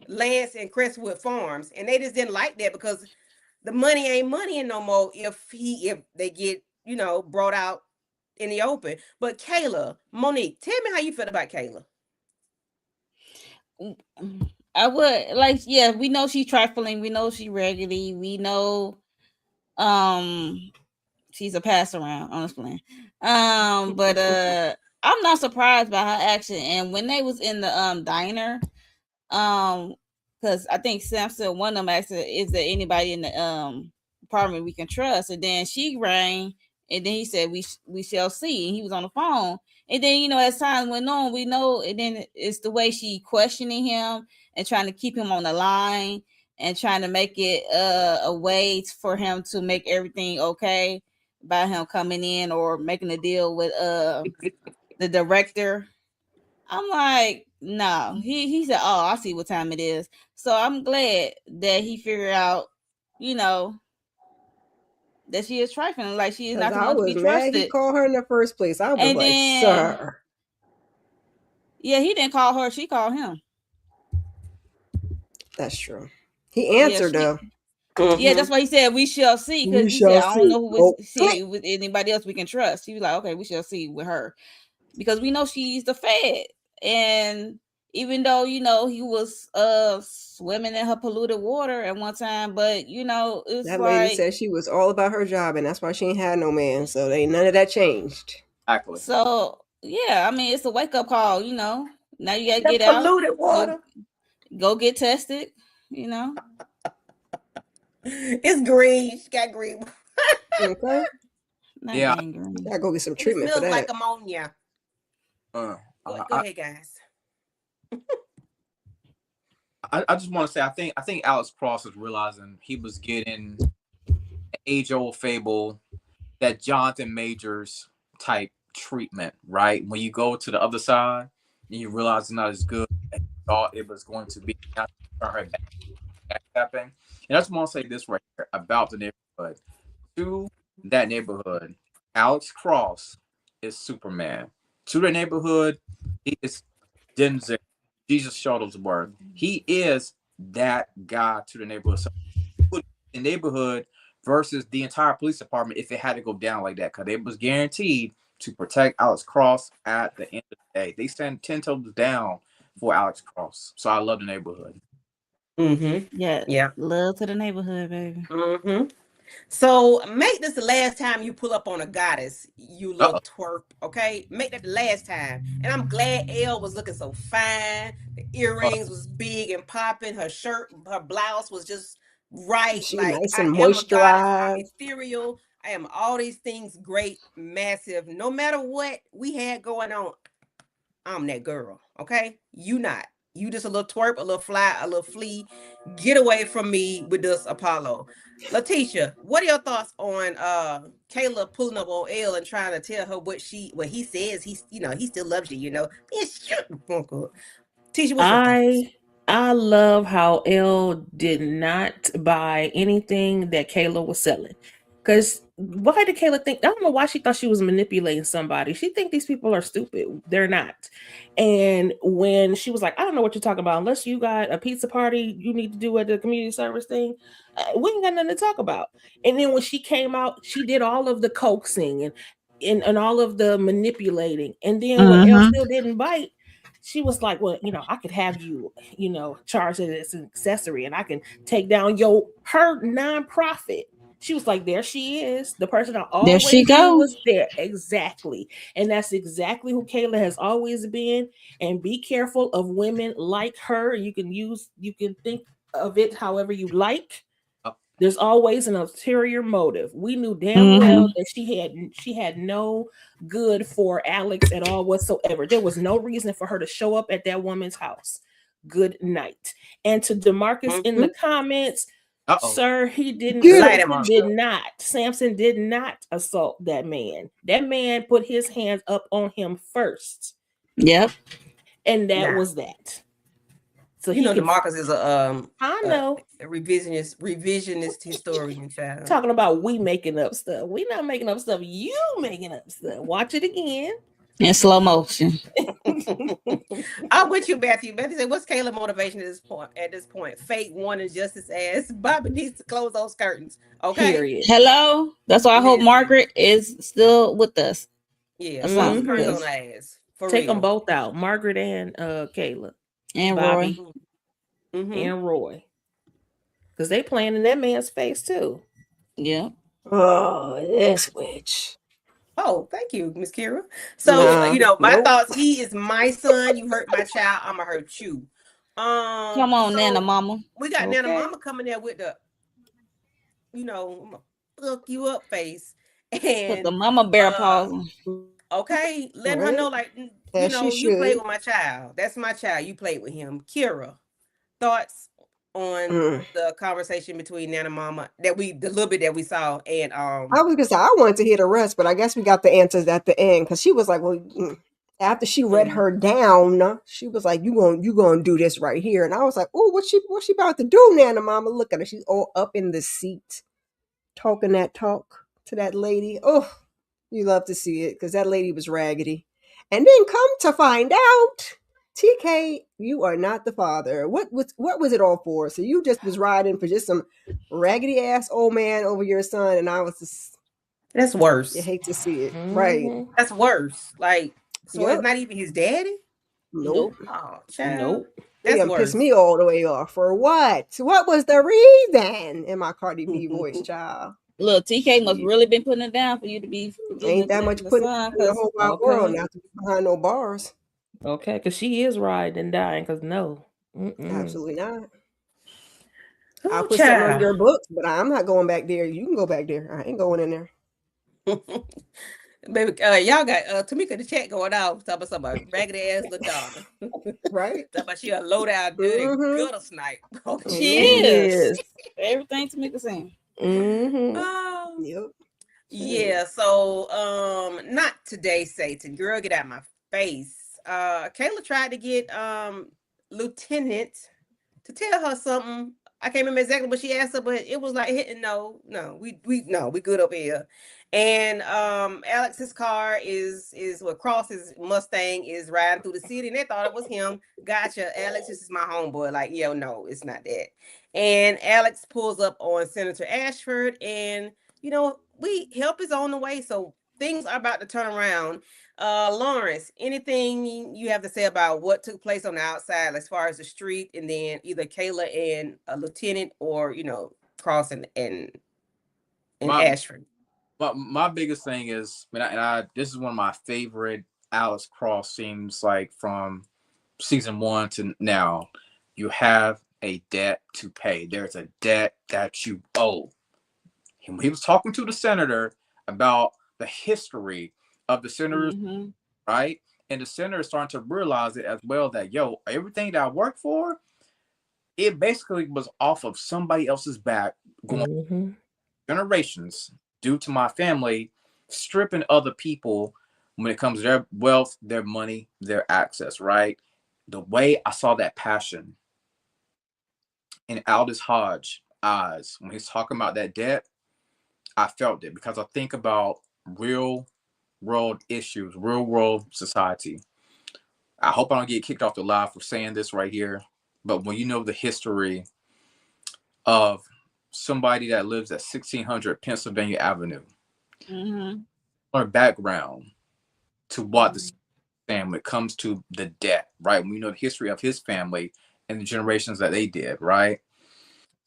Lance and Crestwood Farms, and they just didn't like that, because the money ain't money no more if they get brought out in the open. But Kayla, Monique, tell me how you feel about Kayla. I would yeah, we know she's trifling, we know she's raggedy, we know she's a pass around, honestly. But I'm not surprised by her action. And when they was in the diner, because I think Samson, one of them asked, "Is there anybody in the apartment we can trust?" And then she rang, and then he said, "We shall see." And he was on the phone. And then as time went on, we know, and then it's the way she questioning him and trying to keep him on the line and trying to make it a way for him to make everything okay by him coming in or making a deal with the director. I'm like, no. He said, "Oh, I see what time it is." So I'm glad that he figured out, that she is trifling, like she is not I someone to was be mad trusted. he called her in the first place. I was like, sir. Yeah, he didn't call her, she called him. That's true. He answered though. Yeah, that's why he said, "We shall see," because he said, "I don't know who we see with anybody else we can trust." He was like, "Okay, we shall see with her," because we know she's the Fed. And even though he was swimming in her polluted water at one time, but it's that like, lady said she was all about her job, and that's why she ain't had no man. So none of that changed. Exactly. So yeah, I mean, it's a wake up call. Now you gotta get out, polluted water. Go get tested. It's green. She got green. Okay. Yeah. Gotta go get some treatment for that. It smells like ammonia. Go ahead, guys. I just want to say, I think Alex Cross is realizing he was getting an age-old fable, that Jonathan Majors type treatment, right? When you go to the other side and you realize it's not as good as you thought it was going to be. Happened. And I just want to say this right here about the neighborhood. To that neighborhood, Alex Cross is Superman. To the neighborhood, he is Denzel, Jesus Shuttlesworth. He is that guy to the neighborhood. So the neighborhood versus the entire police department, if it had to go down like that, because it was guaranteed to protect Alex Cross at the end of the day. They stand 10 toes down for Alex Cross. So I love the neighborhood. Yeah. Love to the neighborhood, baby. So make this the last time you pull up on a goddess, you little twerp, okay? Make that the last time. And I'm glad Elle was looking so fine. The earrings was big and popping. Her shirt, her blouse was just right. She like nice I and am a goddess. moisturized. I'm ethereal. I am all these things, great, massive. No matter what we had going on, I'm that girl, okay? You not. You just a little twerp, a little fly, a little flea. Get away from me with this Apollo. Letitia, what are your thoughts on Kayla pulling up on Elle and trying to tell her what he says he still loves you, Tisha, what's I love how Elle did not buy anything that Kayla was selling. Because why did Kayla think? I don't know why she thought she was manipulating somebody. She think these people are stupid. They're not. And when she was like, "I don't know what you're talking about. Unless you got a pizza party you need to do at the community service thing, we ain't got nothing to talk about." And then when she came out, she did all of the coaxing and all of the manipulating. And then when Elle still didn't bite, she was like, well, I could have you, charge it as an accessory, and I can take down her nonprofit. She was like, there she is. The person I always she knew go. was there. Exactly. And that's exactly who Kayla has always been. And be careful of women like her. You can think of it however you like. There's always an ulterior motive. We knew damn well that she had no good for Alex at all whatsoever. There was no reason for her to show up at that woman's house. Good night. And to DeMarcus in the comments, sir, he didn't. Samson did not assault that man. That man put his hands up on him first. Yep. And that was that. So DeMarcus is a revisionist historian. Child. Talking about we making up stuff. We not making up stuff. You making up stuff. Watch it again in slow motion. I'm with you, Matthew. Matthew said, "What's Kayla's motivation at this point? Fate wanting justice as Bobby needs to close those curtains." Okay. Period. Hello. That's why I hope Margaret is still with us. Yeah. Close curtains on ass. Take them both out, Margaret and Kayla. And Bobby, and Roy, because they playing in that man's face too. Yeah. Oh, this witch. Oh, thank you, Miss Kira. So my thoughts. He is my son. You hurt my child. I'ma hurt you. Come on, Nana Mama. We got Nana Mama coming there with the, look you up face and put the mama bear paws on. Okay, let her know, like, you played with my child. That's my child. You played with him. Kira, thoughts on the conversation between Nana Mama the little bit that we saw, and I was gonna say I wanted to hear the rest, but I guess we got the answers at the end because she was like, well, after she read her down, she was like, you gonna do this right here, and I was like, oh, what's she about to do, Nana Mama? Look at her, she's all up in the seat, talking that talk to that lady. Oh. You love to see it because that lady was raggedy. And then come to find out, TK, you are not the father. What was it all for? So you just was riding for just some raggedy ass old man over your son, and I was just. That's worse. You hate to see it, right? That's worse. Like, so it's not even his daddy. Nope. Oh, child. Nope. That pissed me all the way off. For what? What was the reason? In my Cardi B voice, child. Look, TK must really been putting it down for you to be. Ain't that much putting in the whole wide world not to be behind no bars. Okay, because she is riding and dying. Because no, absolutely not. I'll put something on your books, but I'm not going back there. You can go back there. I ain't going in there. Baby, y'all got Tamika the chat going out talking about raggedy ass LaDonna. Right? Talking about she a low down dirty gutter snipe. Okay. She is. Everything Tamika saying. Yep. Yeah, so not today, Satan. Girl, get out of my face. Kayla tried to get Lieutenant to tell her something. I can't remember exactly what she asked her, but it was like hitting we good up here. And Alex's car is what Cross's Mustang is riding through the city, and they thought it was him. Gotcha, Alex, this is my homeboy. Like, yo, no, it's not that. And Alex pulls up on Senator Ashford, and help is on the way. So things are about to turn around. Lawrence, anything you have to say about what took place on the outside as far as the street, and then either Kayla and a Lieutenant, or Cross and Ashford? Well, my biggest thing is, this is one of my favorite Alex Cross scenes, like from season 1 to now. You have a debt to pay. There's a debt that you owe. He was talking to the senator about the history of the senators, right? And the senator is starting to realize it as well, that everything that I worked for, it basically was off of somebody else's back, going generations, due to my family stripping other people when it comes to their wealth, their money, their access, right? The way I saw that passion in Aldous Hodge's eyes when he's talking about that debt, I felt it, because I think about real world issues, real world society. I hope I don't get kicked off the live for saying this right here, but when you know the history of somebody that lives at 1600 Pennsylvania Avenue, or background to what the saying when it comes to the debt, right? We know the history of his family and the generations that they did, right?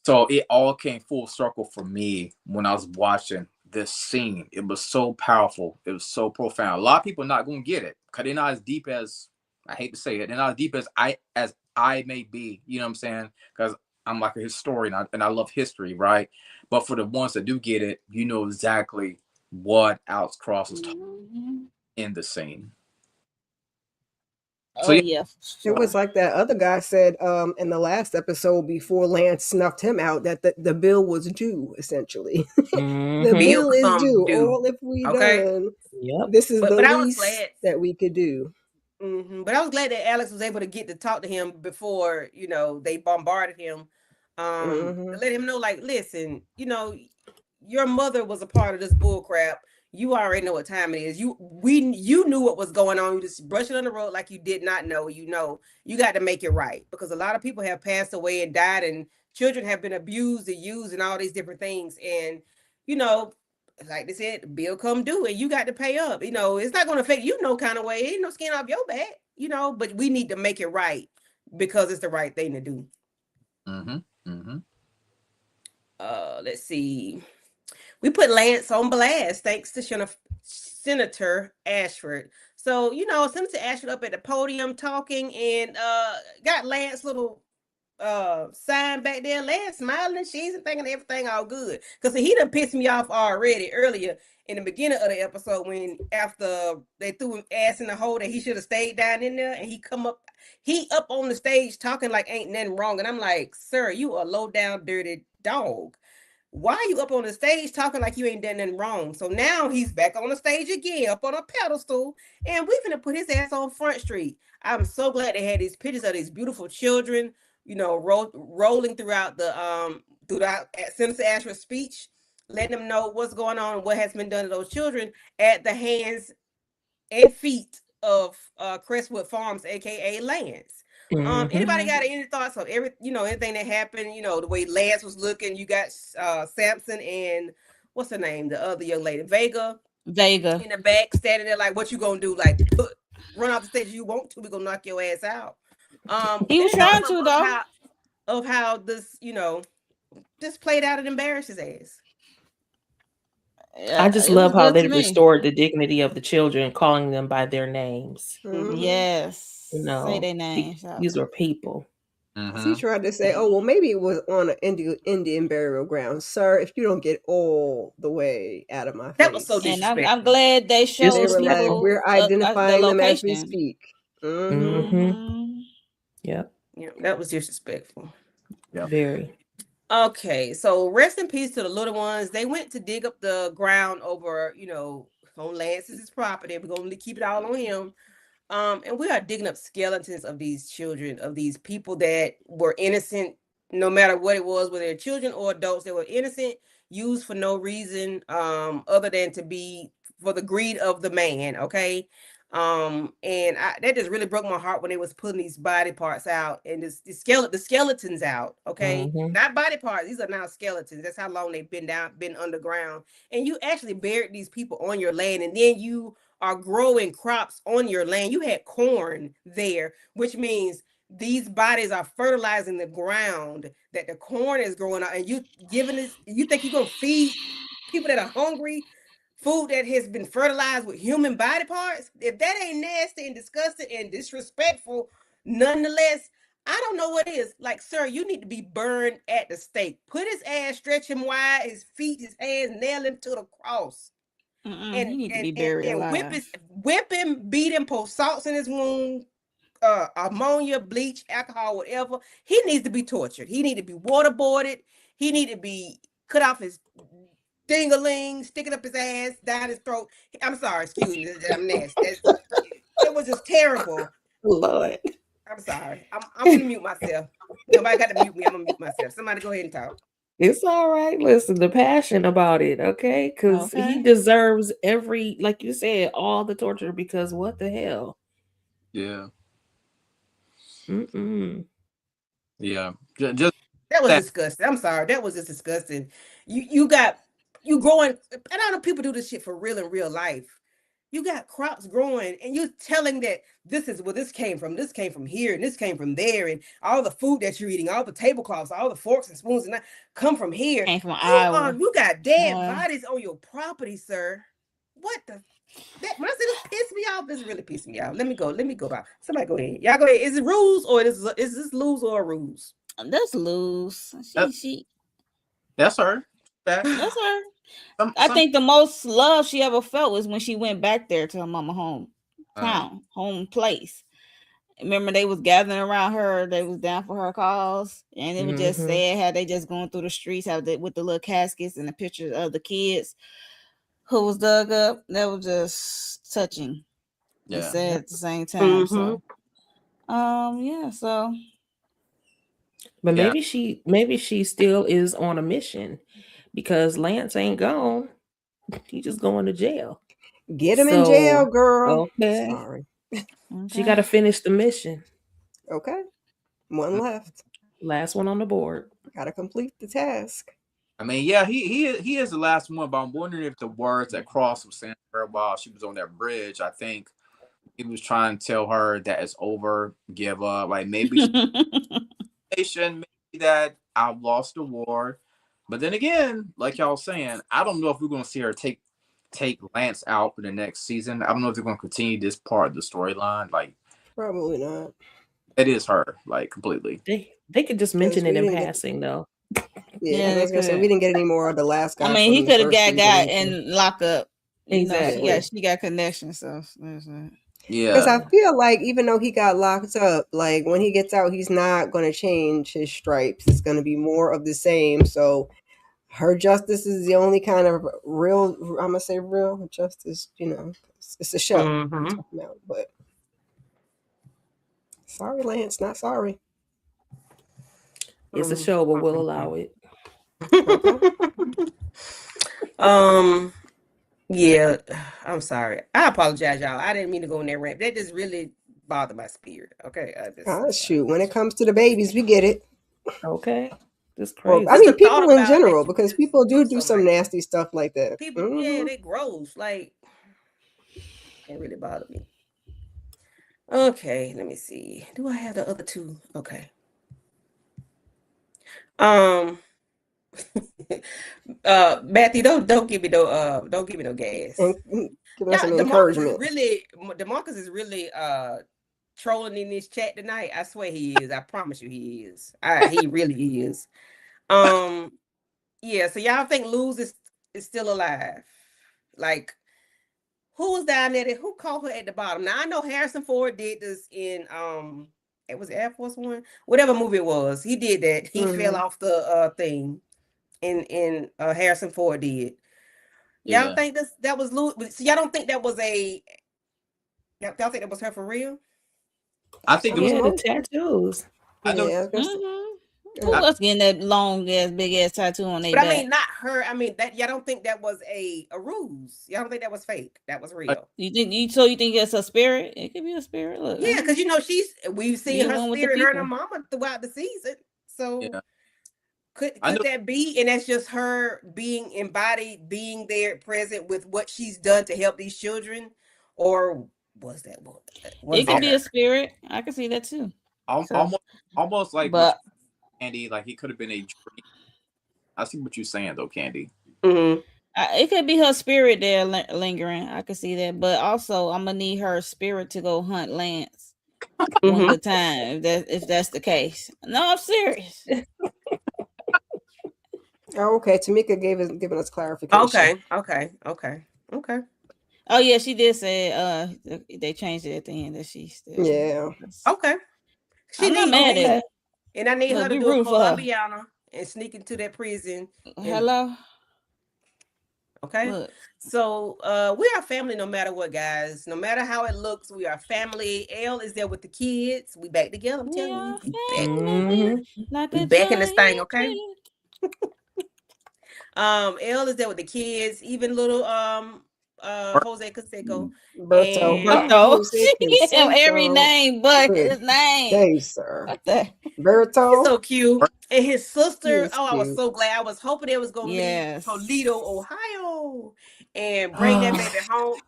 So it all came full circle for me when I was watching this scene. It was so powerful. It was so profound. A lot of people not going to get it because they're not as deep as, I hate to say it, they're not as deep as I may be. You know what I'm saying? Because I'm like a historian and I love history, right? But for the ones that do get it, you know exactly what Alex Cross was talking in the scene. So yeah, It was like that other guy said in the last episode before Lance snuffed him out that the bill was due, essentially. The bill is due. All if we done. Yep. This is But the I was least glad. that we could do. But I was glad that Alex was able to get to talk to him before, they bombarded him. To let him know, like, listen, your mother was a part of this bull crap. You already know what time it is. You knew what was going on. You just brush it on the road like you did not know. You got to make it right, because a lot of people have passed away and died, and children have been abused and used and all these different things. And like they said, the bill come due and you got to pay up. It's not going to affect you no kind of way. It ain't no skin off your back. But we need to make it right because it's the right thing to do. Let's see. We put Lance on blast thanks to Senator Ashford. So, Senator Ashford up at the podium talking and got Lance little sign back there. Lance smiling and cheesing and thinking everything all good. Because he done pissed me off already earlier in the beginning of the episode when after they threw him ass in the hole that he should have stayed down in there, and he up on the stage talking like ain't nothing wrong. And I'm like, sir, you a low down dirty dog. Why are you up on the stage talking like you ain't done nothing wrong? So now he's back on the stage again, up on a pedestal, and we're gonna put his ass on Front Street. I'm so glad they had these pictures of these beautiful children, rolling throughout Senator Ashford's speech, letting them know what's going on and what has been done to those children at the hands and feet of Crestwood Farms, aka Lance. Anybody got any thoughts on anything that happened? The way Lance was looking. You got Samson and what's her name, the other young lady, Vega in the back, standing there like, what you gonna do? Like, run off the stage if you want to. We gonna knock your ass out. He was trying to though. Of how this, just played out and embarrassed his ass. I just love how they restored the dignity of the children, calling them by their names. Yes. Say their names. These were people. He tried to say, oh, well, maybe it was on an Indian burial ground. Sir, if you don't get all the way out of my face. That was so disrespectful. And I'm glad they showed people. Like, we're identifying them as we speak. Yep. Yeah, that was disrespectful. Yeah. Very. Okay, so rest in peace to the little ones. They went to dig up the ground over, on Lance's property. We're going to keep it all on him. And we are digging up skeletons of these children, of these people that were innocent, no matter what it was, whether they're children or adults, they were innocent, used for no reason other than to be for the greed of the man, okay? And that just really broke my heart when they was putting these body parts out and the skeletons out, okay? Not body parts, these are now skeletons. That's how long they've been underground. And you actually buried these people on your land, and then you are growing crops on your land. You had corn there, which means these bodies are fertilizing the ground that the corn is growing on. And you think you're gonna feed people that are hungry food that has been fertilized with human body parts? If that ain't nasty and disgusting and disrespectful, nonetheless, I don't know what is. Like, sir, you need to be burned at the stake. Put his ass, stretch him wide, his feet, his hands, nail him to the cross. And he need to be buried alive. Whip him, beat him, pour salts in his wound, ammonia, bleach, alcohol, whatever. He needs to be tortured. He need to be waterboarded. He need to be cut off his ding-a-ling, sticking up his ass, down his throat. I'm sorry, excuse me, I'm nasty. It was just terrible. Lord. I'm sorry. I'm gonna mute myself. Nobody got to mute me. I'm gonna mute myself. Somebody go ahead and talk. It's all right. Listen, the passion about it, okay? Because he deserves every, like you said, all the torture, because what the hell? Yeah. Yeah. Just that was disgusting. I'm sorry. That was just disgusting. You growing, and I know people do this shit for real in real life. You got crops growing, and you're telling that this is where this came from here, and this came from there, and all the food that you're eating, all the tablecloths, all the forks and spoons, and that come from here. Came from Iowa. You got dead bodies on your property, sir. What the? When I say this pissed me off, this really pissed me off. Let me go back. Somebody go ahead. Y'all go ahead. Is it rules or is this lose or rules? That's loose. That's her. That's her. I think the most love she ever felt was when she went back there to her mama home place. Remember, they was gathering around her. They was down for her cause, and it was just sad how they just going through the streets, with the little caskets and the pictures of the kids who was dug up. That was just touching. Yeah, sad at the same time. So, So, but maybe she still is on a mission because Lance ain't gone. He just going to jail. Get him in jail, girl. Okay. Sorry. She got to finish the mission. Okay. One left. Last one on the board. Got to complete the task. I mean, yeah, he is the last one, but I'm wondering if the words that Cross was saying to her while she was on that bridge, I think he was trying to tell her that it's over, give up. Like maybe that I've lost the war. But then again, like y'all saying, I don't know if we're going to see her take Lance out for the next season. I don't know if they're going to continue this part of the storyline. Like, probably not. It is her, like, completely. They could just mention it in passing, though. Yeah, I was gonna say we didn't get any more of the last guy. I mean, he could have got and lock up. Exactly. She got connection. So yeah, because I feel like even though he got locked up, like when he gets out, he's not going to change his stripes. It's going to be more of the same. So her justice is the only kind of real. I'm gonna say real justice. It's a show. But sorry, Lance, not sorry. It's a show, but we'll allow it. Yeah, I'm sorry. I apologize, y'all. I didn't mean to go in that rant. That just really bothered my spirit. Okay. Shoot. When it comes to the babies, we get it. Okay. That's crazy. Well, I mean, people in general, because people do some nasty stuff like that. People, yeah, they gross. Like, it really bothered me. Okay, let me see. Do I have the other two? Okay. Matthew, don't give me no gas. Give us some encouragement. DeMarcus is really trolling in this chat tonight. I swear he is. I promise you he is. He really is. Yeah, so y'all think Luz is still alive? Like, who was down there? Who called her at the bottom? Now I know Harrison Ford did this in it was Air Force One, whatever movie it was. He did that. He fell off the thing, in Harrison Ford did. Y'all think that was Luz? So y'all don't think that was y'all think that was her for real? I think it was the tattoos. Who was getting that long ass, big ass tattoo on their back? I mean, not her. I mean, that y'all don't think that was a ruse? Y'all don't think that was fake? That was real? You think it's a spirit? It could be a spirit. Look, yeah, because we've seen her spirit, her and her mama throughout the season. So could that be? And that's just her being embodied, being there, present with what she's done to help these children, or was that what? It could be a spirit. I can see that too. Almost like. But Candy, like he could have been a dream. I see what you're saying though, Candy. It could be her spirit there lingering. I could see that, but also I'm gonna need her spirit to go hunt Lance one good time. If that's the case. No, I'm serious. Okay, Tamika giving us clarification. Okay. Oh yeah, she did say they changed it at the end that she still. Yeah. Okay. I'm not mad at it. And I need her to do a Colombiana and sneak into that prison. Hello. Okay. Look. So we are family no matter what, guys. No matter how it looks, we are family. Elle is there with the kids. We back together. I'm telling you. We back in this thing, okay? Elle is there with the kids. Even little Jose Canseco. Berto. She gets him every name but his name. Hey, sir. What the? Berto. He's so cute. And his sister. I was so glad. I was hoping it was going to be Toledo, Ohio. and bring that baby home.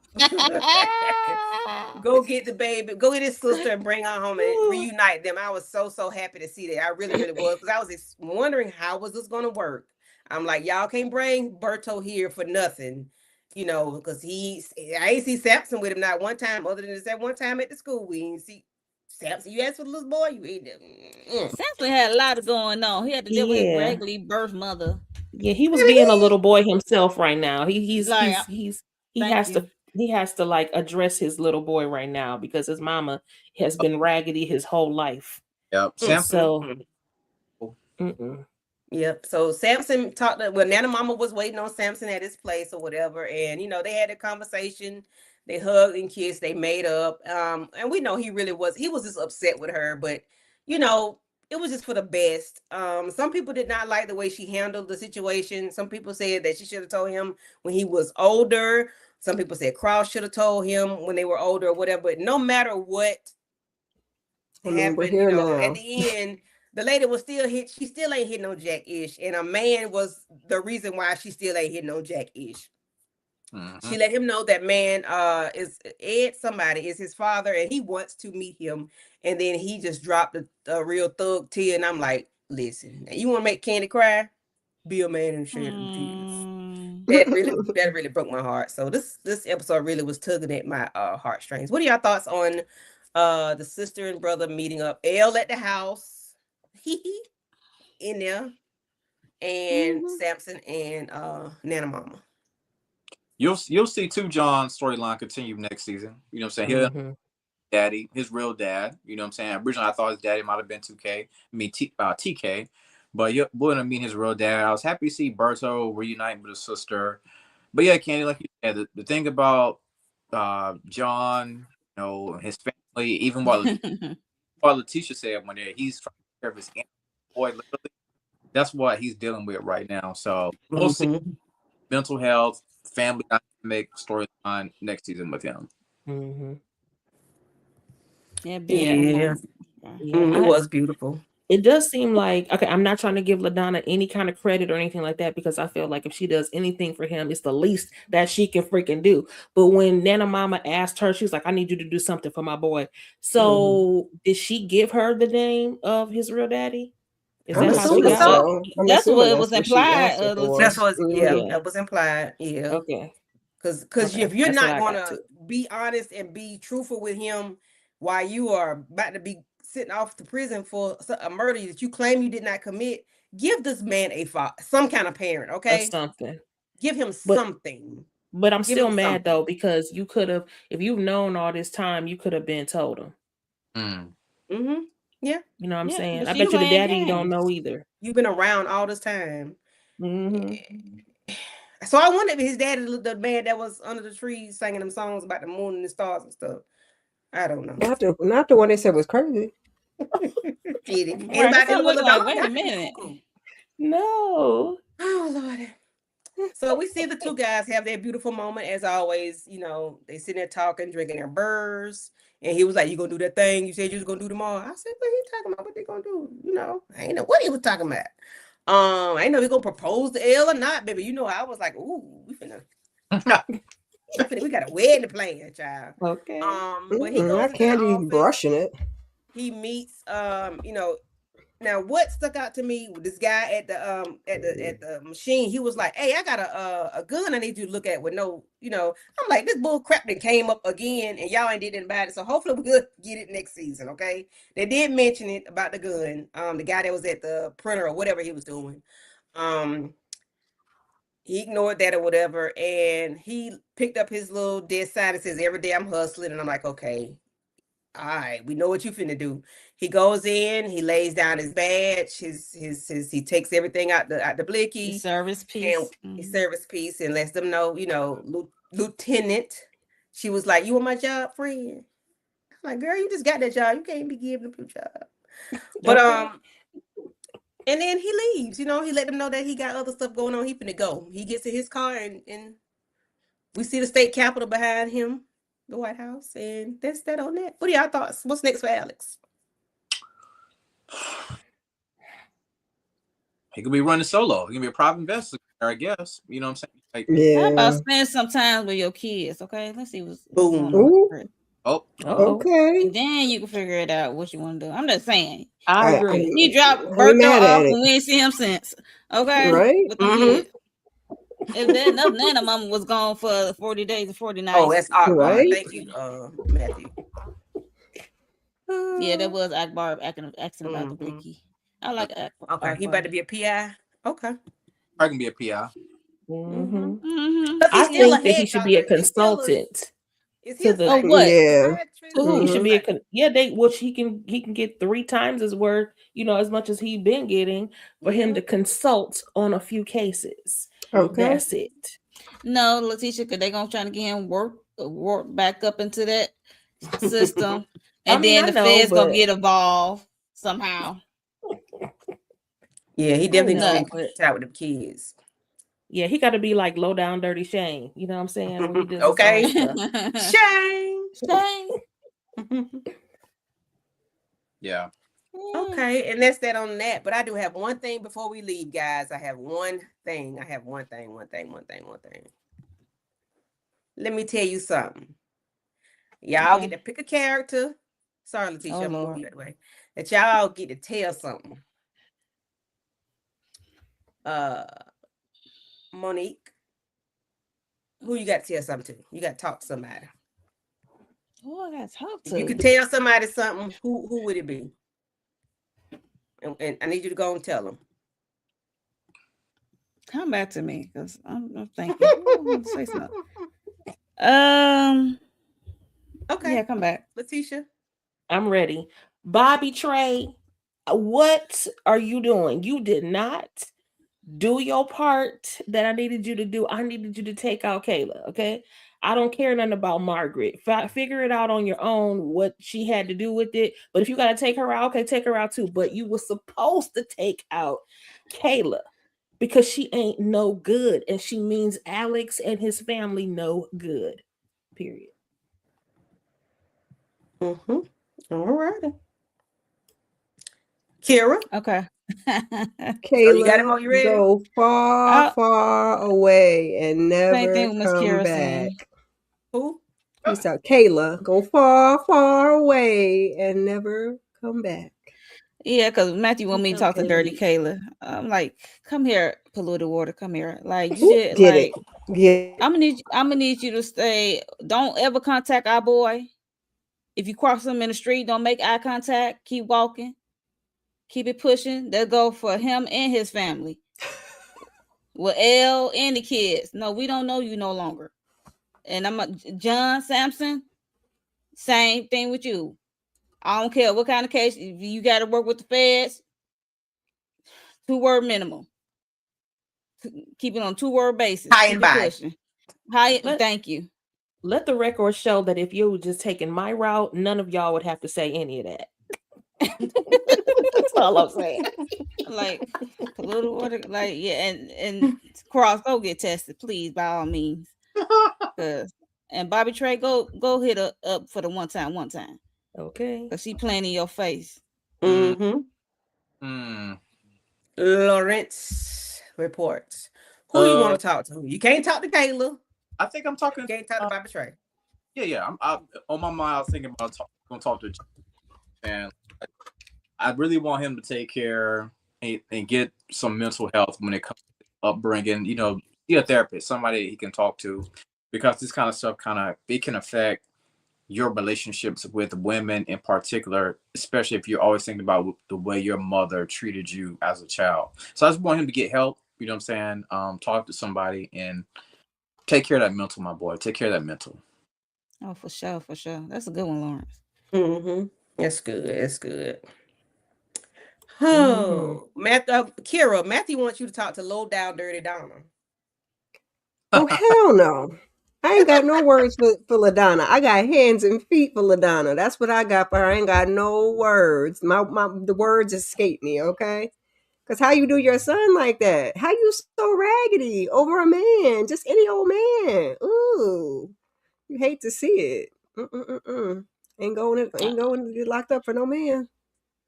Go get the baby, go get his sister and bring her home and reunite them. I was so happy to see that. I really was, because I was wondering how was this going to work. I'm like, y'all can't bring Berto here for nothing, you know, because I ain't see Samson with him not one time, other than that one time at the school. We didn't see Samson. You asked for the little boy, you ain't Samson had a lot going on. He had to deal with his regularly birth mother. Yeah, he was being a little boy himself right now. He has to like address his little boy right now because his mama has been raggedy his whole life. Yep. Samson. Yep. So Samson talked to, well, Nana Mama was waiting on Samson at his place or whatever. And, you know, they had a conversation. They hugged and kissed. They made up. And we know he was just upset with her. But, you know, it was just for the best. Some people did not like the way she handled the situation. Some people said that she should have told him when he was older. Some people said Cross should have told him when they were older or whatever. But no matter what happened, you know, at the end, the lady was still hit. She still ain't hit no Jack Ish. And a man was the reason why she still ain't hit no Jack Ish. She let him know that man is Ed somebody, is his father, and he wants to meet him. And then he just dropped a real thug tear. And I'm like, listen, you want to make Candy cry? Be a man and share them tears. That really broke my heart. So this episode really was tugging at my heartstrings. What are your thoughts on the sister and brother meeting up? Elle at the house. In there, and Samson and Nana Mama. You'll see Two John's storyline continue next season. You know what I'm saying? Daddy, his real dad. You know what I'm saying? Originally, I thought his daddy might have been TK, but we're gonna meet his real dad. I was happy to see Berto reunite with his sister. But yeah, Candy, like you said, the thing about John, you know, his family, even while Letitia said one day, he's trying to care of his boy, literally. That's what he's dealing with right now. So we'll see mental health, family dynamic storyline next season with him. It was beautiful. It does seem like, okay, I'm not trying to give LaDonna any kind of credit or anything like that, because I feel like if she does anything for him, it's the least that she can freaking do. But when Nana Mama asked her, she was like, I need you to do something for my boy. So did she give her the name of his real daddy? Is that how she got so. That's what it was implied. That was implied. Yeah. Okay. Because if you're not gonna be honest and be truthful with him while you are about to be sitting off to prison for a murder that you claim you did not commit, give this man some kind of parent, okay? Something. Give him something. But I'm still mad though, because you could have, if you've known all this time, you could have been told him. Yeah. You know what I'm saying? I bet you the daddy don't know either. You've been around all this time. So I wonder if his daddy, the man that was under the trees singing them songs about the moon and the stars and stuff. I don't know. Not the one they said was crazy. Wait a minute. No. Oh, Lord. So we see the two guys have their beautiful moment as always. You know, they sitting there talking, drinking their burrs. And he was like, you gonna do that thing you said you was gonna do tomorrow? I said, what he talking about? What they gonna do? You know, I ain't know what he was talking about. I ain't know he gonna propose to Elle or not, baby. You know, I was like, ooh, we got a wedding plan, child. Okay. But he goes Candy brushing it. He meets, you know. Now, what stuck out to me, this guy at the machine, he was like, hey, I got a gun I need you to look at with no, you know. I'm like, this bull crap that came up again and y'all ain't did anything about it. So hopefully we'll get it next season, okay? They did mention it about the gun. The guy that was at the printer or whatever he was doing. He ignored that or whatever. And he picked up his little dead sign and says, every day I'm hustling. And I'm like, okay. All right, we know what you finna do. He goes in, he lays down his badge, he takes everything out the blicky. His service piece. His service piece, and lets them know, you know, Lieutenant. She was like, you want my job, friend? I'm like, girl, you just got that job. You can't be giving them your job. But and then he leaves, you know, he let them know that he got other stuff going on. He finna go. He gets in his car and we see the state capitol behind him. The White House, and that's that on that. What are y'all thoughts? What's next for Alex? He could be running solo. He could be a private investigator, I guess. You know what I'm saying? Like, How Yeah. about spend some time with your kids? Okay, let's see what's Boom. going on. Ooh. Chris. oh, Uh-oh. Okay. And then you can figure it out what you want to do. I'm just saying. I I agree. He dropped ain't Bertha mad off at it. and we ain't see him since. Okay, Right? with the Mhm. kids. If that enough, Nana Mama was gone for 40 days and 40 nights. Oh, that's Akbar. Right? Thank you, Matthew. Yeah, that was Akbar asking about the Mhm. Blicky. I like Akbar. Okay, he about to be a PI. Okay. I can be a PI. Mhm. Mm-hmm. But I he's still a think that he head should be a doctor. He's still a- consultant Is he to a the. Oh, what? Yeah. psychiatrist? To who? He should Mhm. be a which he can get 3 times his worth, as much as he been getting for him Yeah. to consult on a few cases. Okay. That's it. No, Letitia, because they're going to try to get him work back up into that system. And I mean, then I the know, feds going but to get involved somehow. Yeah, he definitely know, gonna but- chat with the kids. yeah, he got to be like low down dirty Shane. You know what I'm saying? When he does his Okay. own stuff. Shame. Shane. Yeah. Okay, and that's that on that. But I do have one thing before we leave, guys. I have one thing. Let me tell you something. Y'all Okay. get to pick a character. Sorry, Letitia, Oh, I'm moving Lord. that way. That y'all get to tell something. Monique, who you got to tell something to? You got to talk to somebody. Who I got to talk If to? you could tell somebody something, who would it be? And I need you to go and tell them. Come back to me, because I'm thinking. I want to say something. Okay. Yeah, come back. Letitia. I'm ready. Bobby Trey, what are you doing? You did not do your part that I needed you to do. I needed you to take out Kayla, okay? I don't care nothing about Margaret. Figure it out on your own what she had to do with it. But if you got to take her out, okay, take her out too. But you were supposed to take out Kayla because she ain't no good. And she means Alex and his family no good. Period. Mm-hmm. All right. Kira. Okay. Kayla, you got him on, you ready? go far, Oh. far away and Same never thing with Miss come Kira back. saying. Who? He said, Kayla, go far, far away and never come back. Yeah, because Matthew want me to talk to Okay. Dirty Kayla. I'm like, come here, polluted water. Come here. Like, you Ooh, did, get like, it. Yeah. I'm gonna need you to stay. Don't ever contact our boy. If you cross him in the street, don't make eye contact. Keep walking. Keep it pushing. That go for him and his family. With Elle and the kids. No, we don't know you no longer. And John Sampson. Same thing with you. I don't care what kind of case. If you got to work with the feds, 2-word minimum. Keep it on 2-word basis. High Keep and it by. pushing. Thank you. Let the record show that if you were just taking my route, none of y'all would have to say any of that. That's all I'm saying. Like polluted water, like yeah, and Cross, go get tested, please, by all means. And Bobby Trey, go hit her up for the one time. Okay. Cause she playing in your face. Mm-hmm. Mm. Lawrence reports. Who you want to talk to? You can't talk to Kayla. I think I'm talking. You can't talk to Bobby Trey. Yeah. I'm on my mind. I was thinking about gonna talk to, and I really want him to take care and get some mental health when it comes to upbringing. You know, be a therapist, somebody he can talk to, because this kind of stuff it can affect your relationships with women in particular, especially if you're always thinking about the way your mother treated you as a child. So I just want him to get help. You know what I'm saying? Talk to somebody and take care of that mental, my boy. Take care of that mental. Oh, for sure. That's a good one, Lawrence. Mm-hmm. That's good. Oh, Kira, Matthew wants you to talk to Low Down Dirty Donna. Oh, hell no. I ain't got no words for LaDonna. I got hands and feet for LaDonna. That's what I got for her. I ain't got no words. The words escape me, okay? Because how you do your son like that? How you so raggedy over a man? Just any old man. Ooh. You hate to see it. Ain't going to get locked up for no man.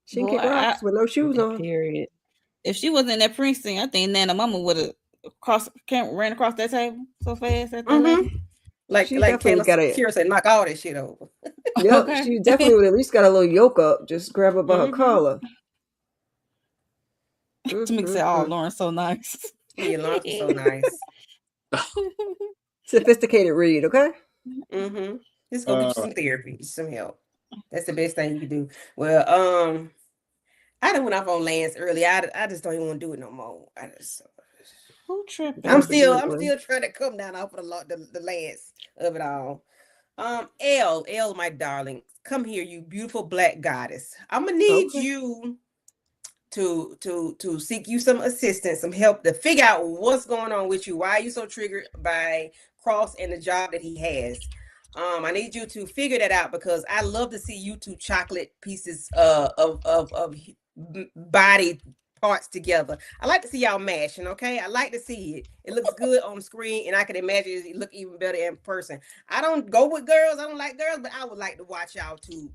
She can kick rocks with no shoes on. Period. If she wasn't in that precinct, I think Nana Mama would have ran across that table so fast at the Mhm. level? Like She like definitely Kayla got it. Kira said, knock all that shit over. Yep, Okay. she definitely would at least got a little yoke up. Just grab her by her Mhm. collar. Tamika said, "Oh, Lauren's so nice." Yeah, Lawrence was so nice. Sophisticated read, okay? Mm-hmm. Just go get you some therapy, some help. That's the best thing you can do. Well, I done went off on Lance early. I just don't even want to do it no more. Who tripping? I'm That's a good still one. trying to come down off of the Lance of it all. L, my darling, come here, you beautiful black goddess. I'm gonna need Okay. you to seek you some assistance, some help to figure out what's going on with you. Why are you so triggered by Cross and the job that he has? I need you to figure that out because I love to see you two chocolate pieces of body parts together. I like to see y'all mashing, okay? I like to see it. It looks good on screen, and I can imagine it look even better in person. I don't go with girls, I don't like girls, but I would like to watch y'all two,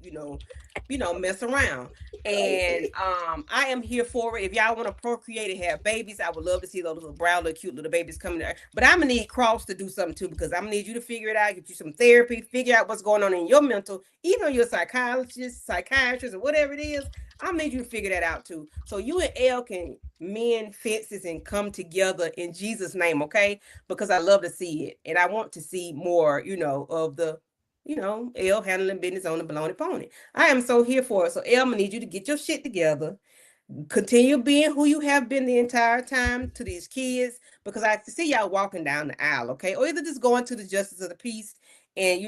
mess around. And I am here for it. If y'all want to procreate and have babies, I would love to see those little brown, little cute little babies coming there. But I'm gonna need Cross to do something too, because I'm gonna need you to figure it out, get you some therapy, figure out what's going on in your mental, even though you're a psychiatrist, or whatever it is. I need you to figure that out too. So you and Elle can mend fences and come together in Jesus' name, okay? Because I love to see it. And I want to see more, of the, Elle handling business on the baloney pony. I am so here for it. So Elle, I'm gonna need you to get your shit together. Continue being who you have been the entire time to these kids, because I see y'all walking down the aisle, okay? Or either just going to the justice of the peace and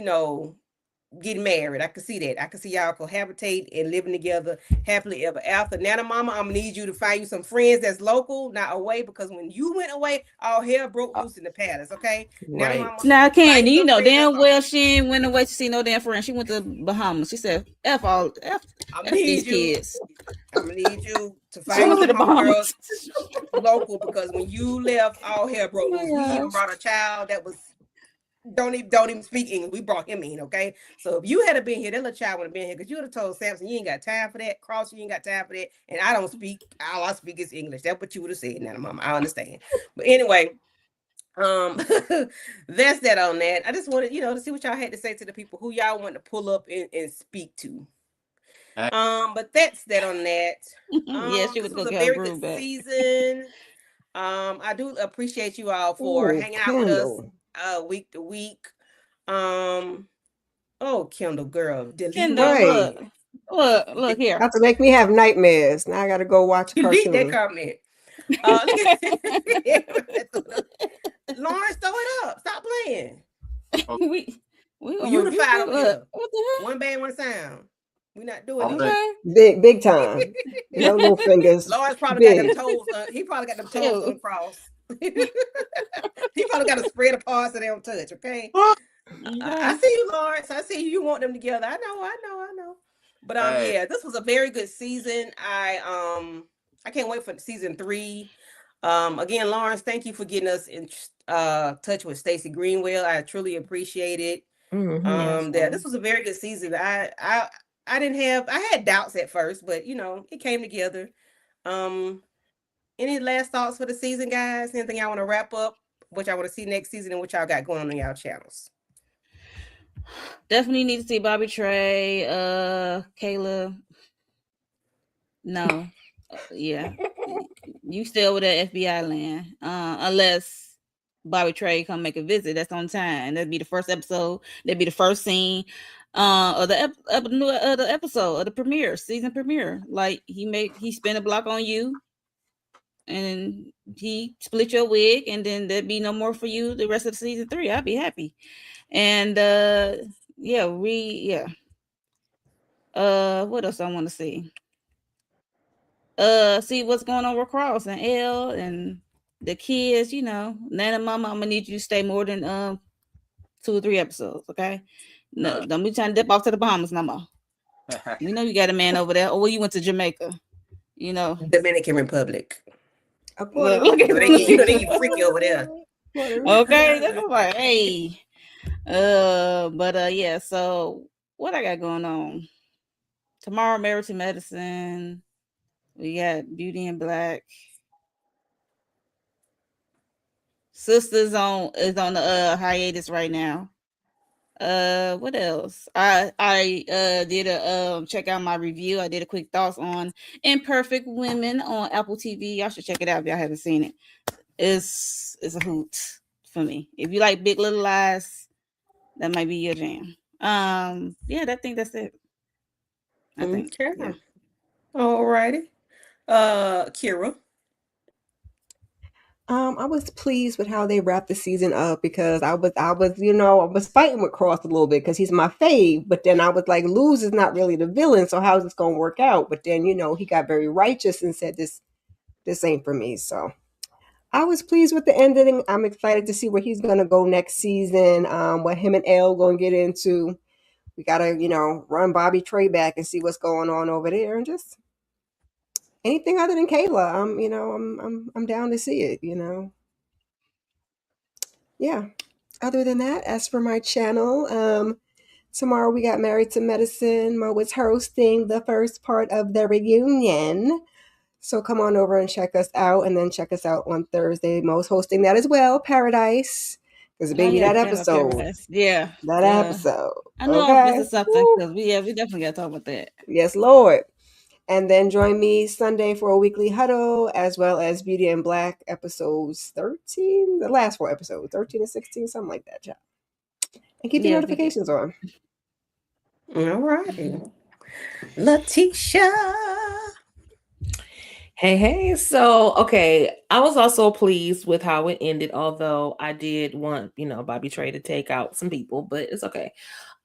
getting married. I can see that. I can see y'all cohabitate and living together happily ever after. Nana Mama, I'm gonna need you to find you some friends that's local, not away, because when you went away, all hell broke loose in the palace. Okay, Nana Right. Mama. Now, find Candy, you you some know friends damn that's well local. she ain't went away to see no damn friend. She went to Bahamas. She said, F I'm these kids. gonna need you to She find went you to the some homegirls Bahamas. local, because when you left, all hell broke Oh loose. my We even gosh. brought a child that was don't even speak English. We brought him in, okay? So if you had been here, that little child would have been here, because you would have told Samson, you ain't got time for that. Cross, you ain't got time for that. And I don't speak, all I speak is English. That's what you would have said, Nana Mama. I understand. But anyway, that's that on that. I just wanted, to see what y'all had to say to the people who y'all want to pull up and speak to. But that's that on that. Yeah, she This would was go a get her very groove good back. season. I do appreciate you all for Ooh, hanging out with us Kendall. week to week. Oh, Kendall, girl, delete Kendall, that Right. comment. look here. About to make me have nightmares. Now I gotta go watch a Delete that cartoon. comment. Look at Lawrence, throw it up. Stop playing. we We gonna unified rebuke over it. here. What the One band, one sound. We're not doing All this. day. Big time. No little fingers. Lawrence probably got them Big. toes. He probably got them toes Ew. on cross. He probably got to spread apart so they don't touch. Okay. I see you, Lawrence. I see you. You want them together. I know. But Hey. yeah, this was a very good season. I can't wait for season 3. Again, Lawrence, thank you for getting us in touch with Stacey Greenwell. I truly appreciate it. Mhm. This was a very good season. I had doubts at first, but it came together. Any last thoughts for the season, guys? Anything y'all want to wrap up? What y'all want to see next season and what y'all got going on y'all channels? Definitely need to see Bobby Trey, Kayla. No. Yeah. You still with that FBI land. Unless Bobby Trey come make a visit. That's on time. That'd be the first episode. That'd be the first scene of the episode of the premiere, season premiere. Like he spent a block on you and he split your wig, and then there'd be no more for you the rest of the season 3. I'd be happy. And what else I want to see? See what's going on with Cross and Elle and the kids, Nana Mama, I'm gonna need you to stay more than 2 or 3 episodes, okay? No, don't be trying to dip off to the Bahamas no more. We know you got a man over there. Or you went to Jamaica, Dominican Republic. Look at they get freaky over there. Okay, that's like, hey. Yeah, so what I got going on? Tomorrow, Married to Medicine. We got Beauty in Black. Sisters is on the hiatus right now. What else? I did a check out my review. I did a quick thoughts on Imperfect Women on Apple TV. Y'all should check it out if y'all haven't seen it. It's a hoot for me. If you like Big Little Lies, that might be your jam. Yeah, I think that's it. I think. Okay. Yeah. All righty. Kira. I was pleased with how they wrapped the season up because I was fighting with Cross a little bit because he's my fave, but then I was like, Luz is not really the villain, so how's this gonna work out? But then, he got very righteous and said this ain't for me. So I was pleased with the ending. I'm excited to see where he's gonna go next season. What him and Elle gonna get into. We gotta, run Bobby Trey back and see what's going on over there, and just anything other than Kayla. I'm down to see it. Yeah. Other than that, as for my channel, tomorrow we got Married to Medicine. Mo is hosting the first part of the reunion. So come on over and check us out, and then check us out on Thursday. Mo's hosting that as well, Paradise. Because baby, that episode. Yeah. That episode. I know I'm missing something because we definitely got to talk about that. Yes, Lord. And then join me Sunday for a weekly huddle, as well as Beauty and Black episodes 13, the last 4 episodes, 13 and 16, something like that, child. And keep your notifications on. All right. Letitia. Hey. So, okay. I was also pleased with how it ended, although I did want, Bobby Trey to take out some people, but it's okay.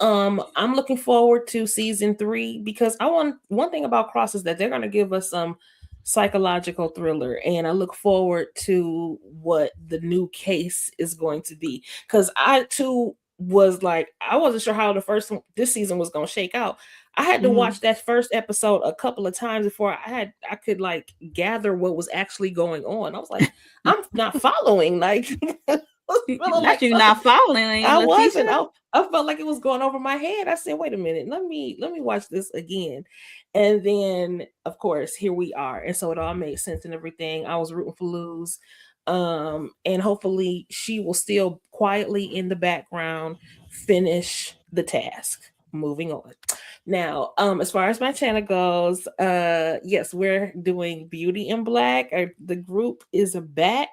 I'm looking forward to season 3 because one thing about Cross is that they're going to give us some psychological thriller, and I look forward to what the new case is going to be, because I too was like, I wasn't sure how this season was going to shake out. I had to watch that first episode a couple of times before I could like gather what was actually going on. I was like, I'm not following. Like, You're not following. I wasn't. I felt like it was going over my head. I said, wait a minute, let me watch this again. And then, of course, here we are. And so it all made sense and everything. I was rooting for Luz. And hopefully she will still quietly in the background finish the task. Moving on. Now, as far as my channel goes, yes, we're doing Beauty and Black. The group is back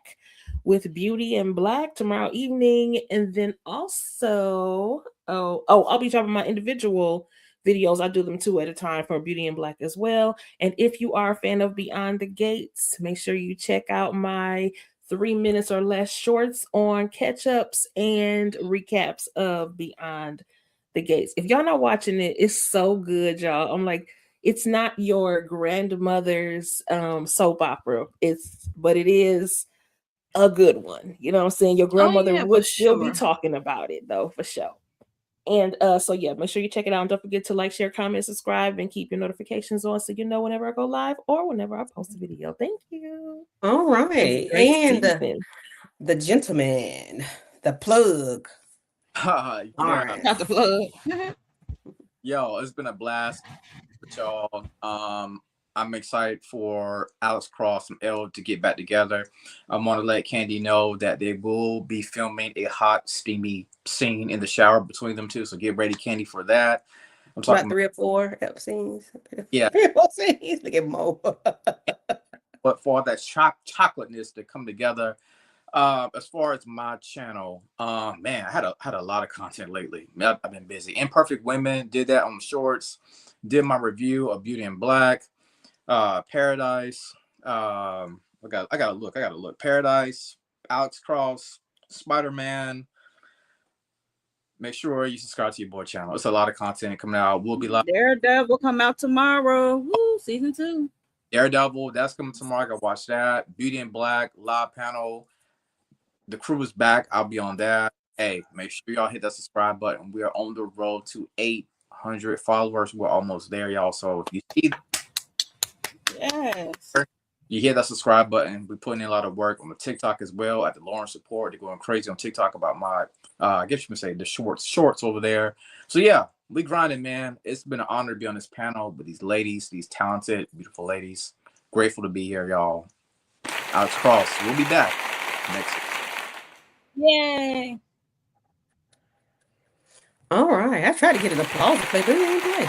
with Beauty and Black tomorrow evening, and then also I'll be dropping my individual videos. I do them 2 at a time for Beauty and Black as well. And if you are a fan of Beyond the Gates, make sure you check out my 3 minutes or less shorts on catch-ups and recaps of Beyond the Gates. If y'all not watching it, it's so good, y'all. I'm like, it's not your grandmother's soap opera, but it is a good one. You know what I'm saying? Your grandmother would still be talking about it though, for sure. And so yeah, make sure you check it out. And don't forget to like, share, comment, subscribe, and keep your notifications on so you know whenever I go live or whenever I post a video. Thank you. All right. And the gentleman, the plug. All right. Not the plug. Yo, it's been a blast with y'all. I'm excited for Alex Cross and Elle to get back together. I want to let Candy know that they will be filming a hot, steamy scene in the shower between them two. So get ready, Candy, for that. I'm talking about 3 or 4 scenes. Yeah. 3 or 4 scenes. Look at Mo. But for that chocolateness to come together. As far as my channel, man, I had a lot of content lately. I've been busy. Imperfect Women did that on shorts. Did my review of Beauty and Black. Paradise. I gotta look. Paradise, Alex Cross, Spider-Man. Make sure you subscribe to your boy channel. It's a lot of content coming out. We'll be live. Daredevil come out tomorrow. Woo, season 2. Daredevil, that's coming tomorrow. I gotta watch that. Beauty and Black, live panel. The crew is back. I'll be on that. Hey, make sure y'all hit that subscribe button. We are on the road to 800 followers. We're almost there, y'all. So if you see you hear that subscribe button, we're putting in a lot of work on the TikTok as well at the Lawrence Support. They're going crazy on TikTok about my I guess you can say the shorts over there. So yeah, we grinding, man. It's been an honor to be on this panel with these ladies, these talented, beautiful ladies. Grateful to be here, y'all. Alex Cross, we'll be back next week. Yay. All right. I tried to get an applause to play, but it didn't play.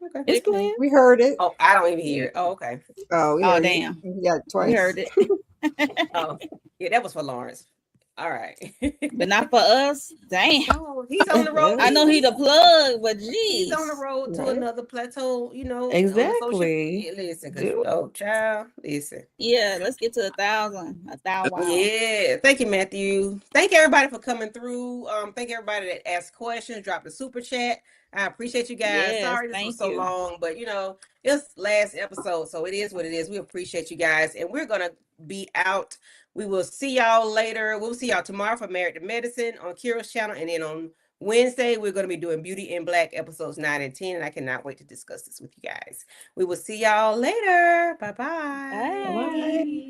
Okay. It's playing. We heard it. Oh, I don't even hear it. Oh, okay. Oh, Oh, yeah. damn. Yeah, We twice. heard it. Oh, yeah, that was for Lawrence. All right. But not for us. Damn. Oh, he's on the road. I know he the plug, but geez. He's on the road to Right. another plateau, you know. Exactly. Yeah, listen, 'cause, Do it. oh, child, listen. Yeah, let's get to 1,000. 1,000. Yeah, thank you, Matthew. Thank everybody for coming through. Thank everybody that asked questions, dropped a super chat. I appreciate you guys. Yes, Sorry this thank was so you. long, but you know, it's last episode, so it is what it is. We appreciate you guys, and we're gonna be out. We will see y'all later. We'll see y'all tomorrow for Married to Medicine on Kira's channel, and then on Wednesday we're gonna be doing Beauty in Black episodes 9 and 10, and I cannot wait to discuss this with you guys. We will see y'all later. Bye-bye. Bye.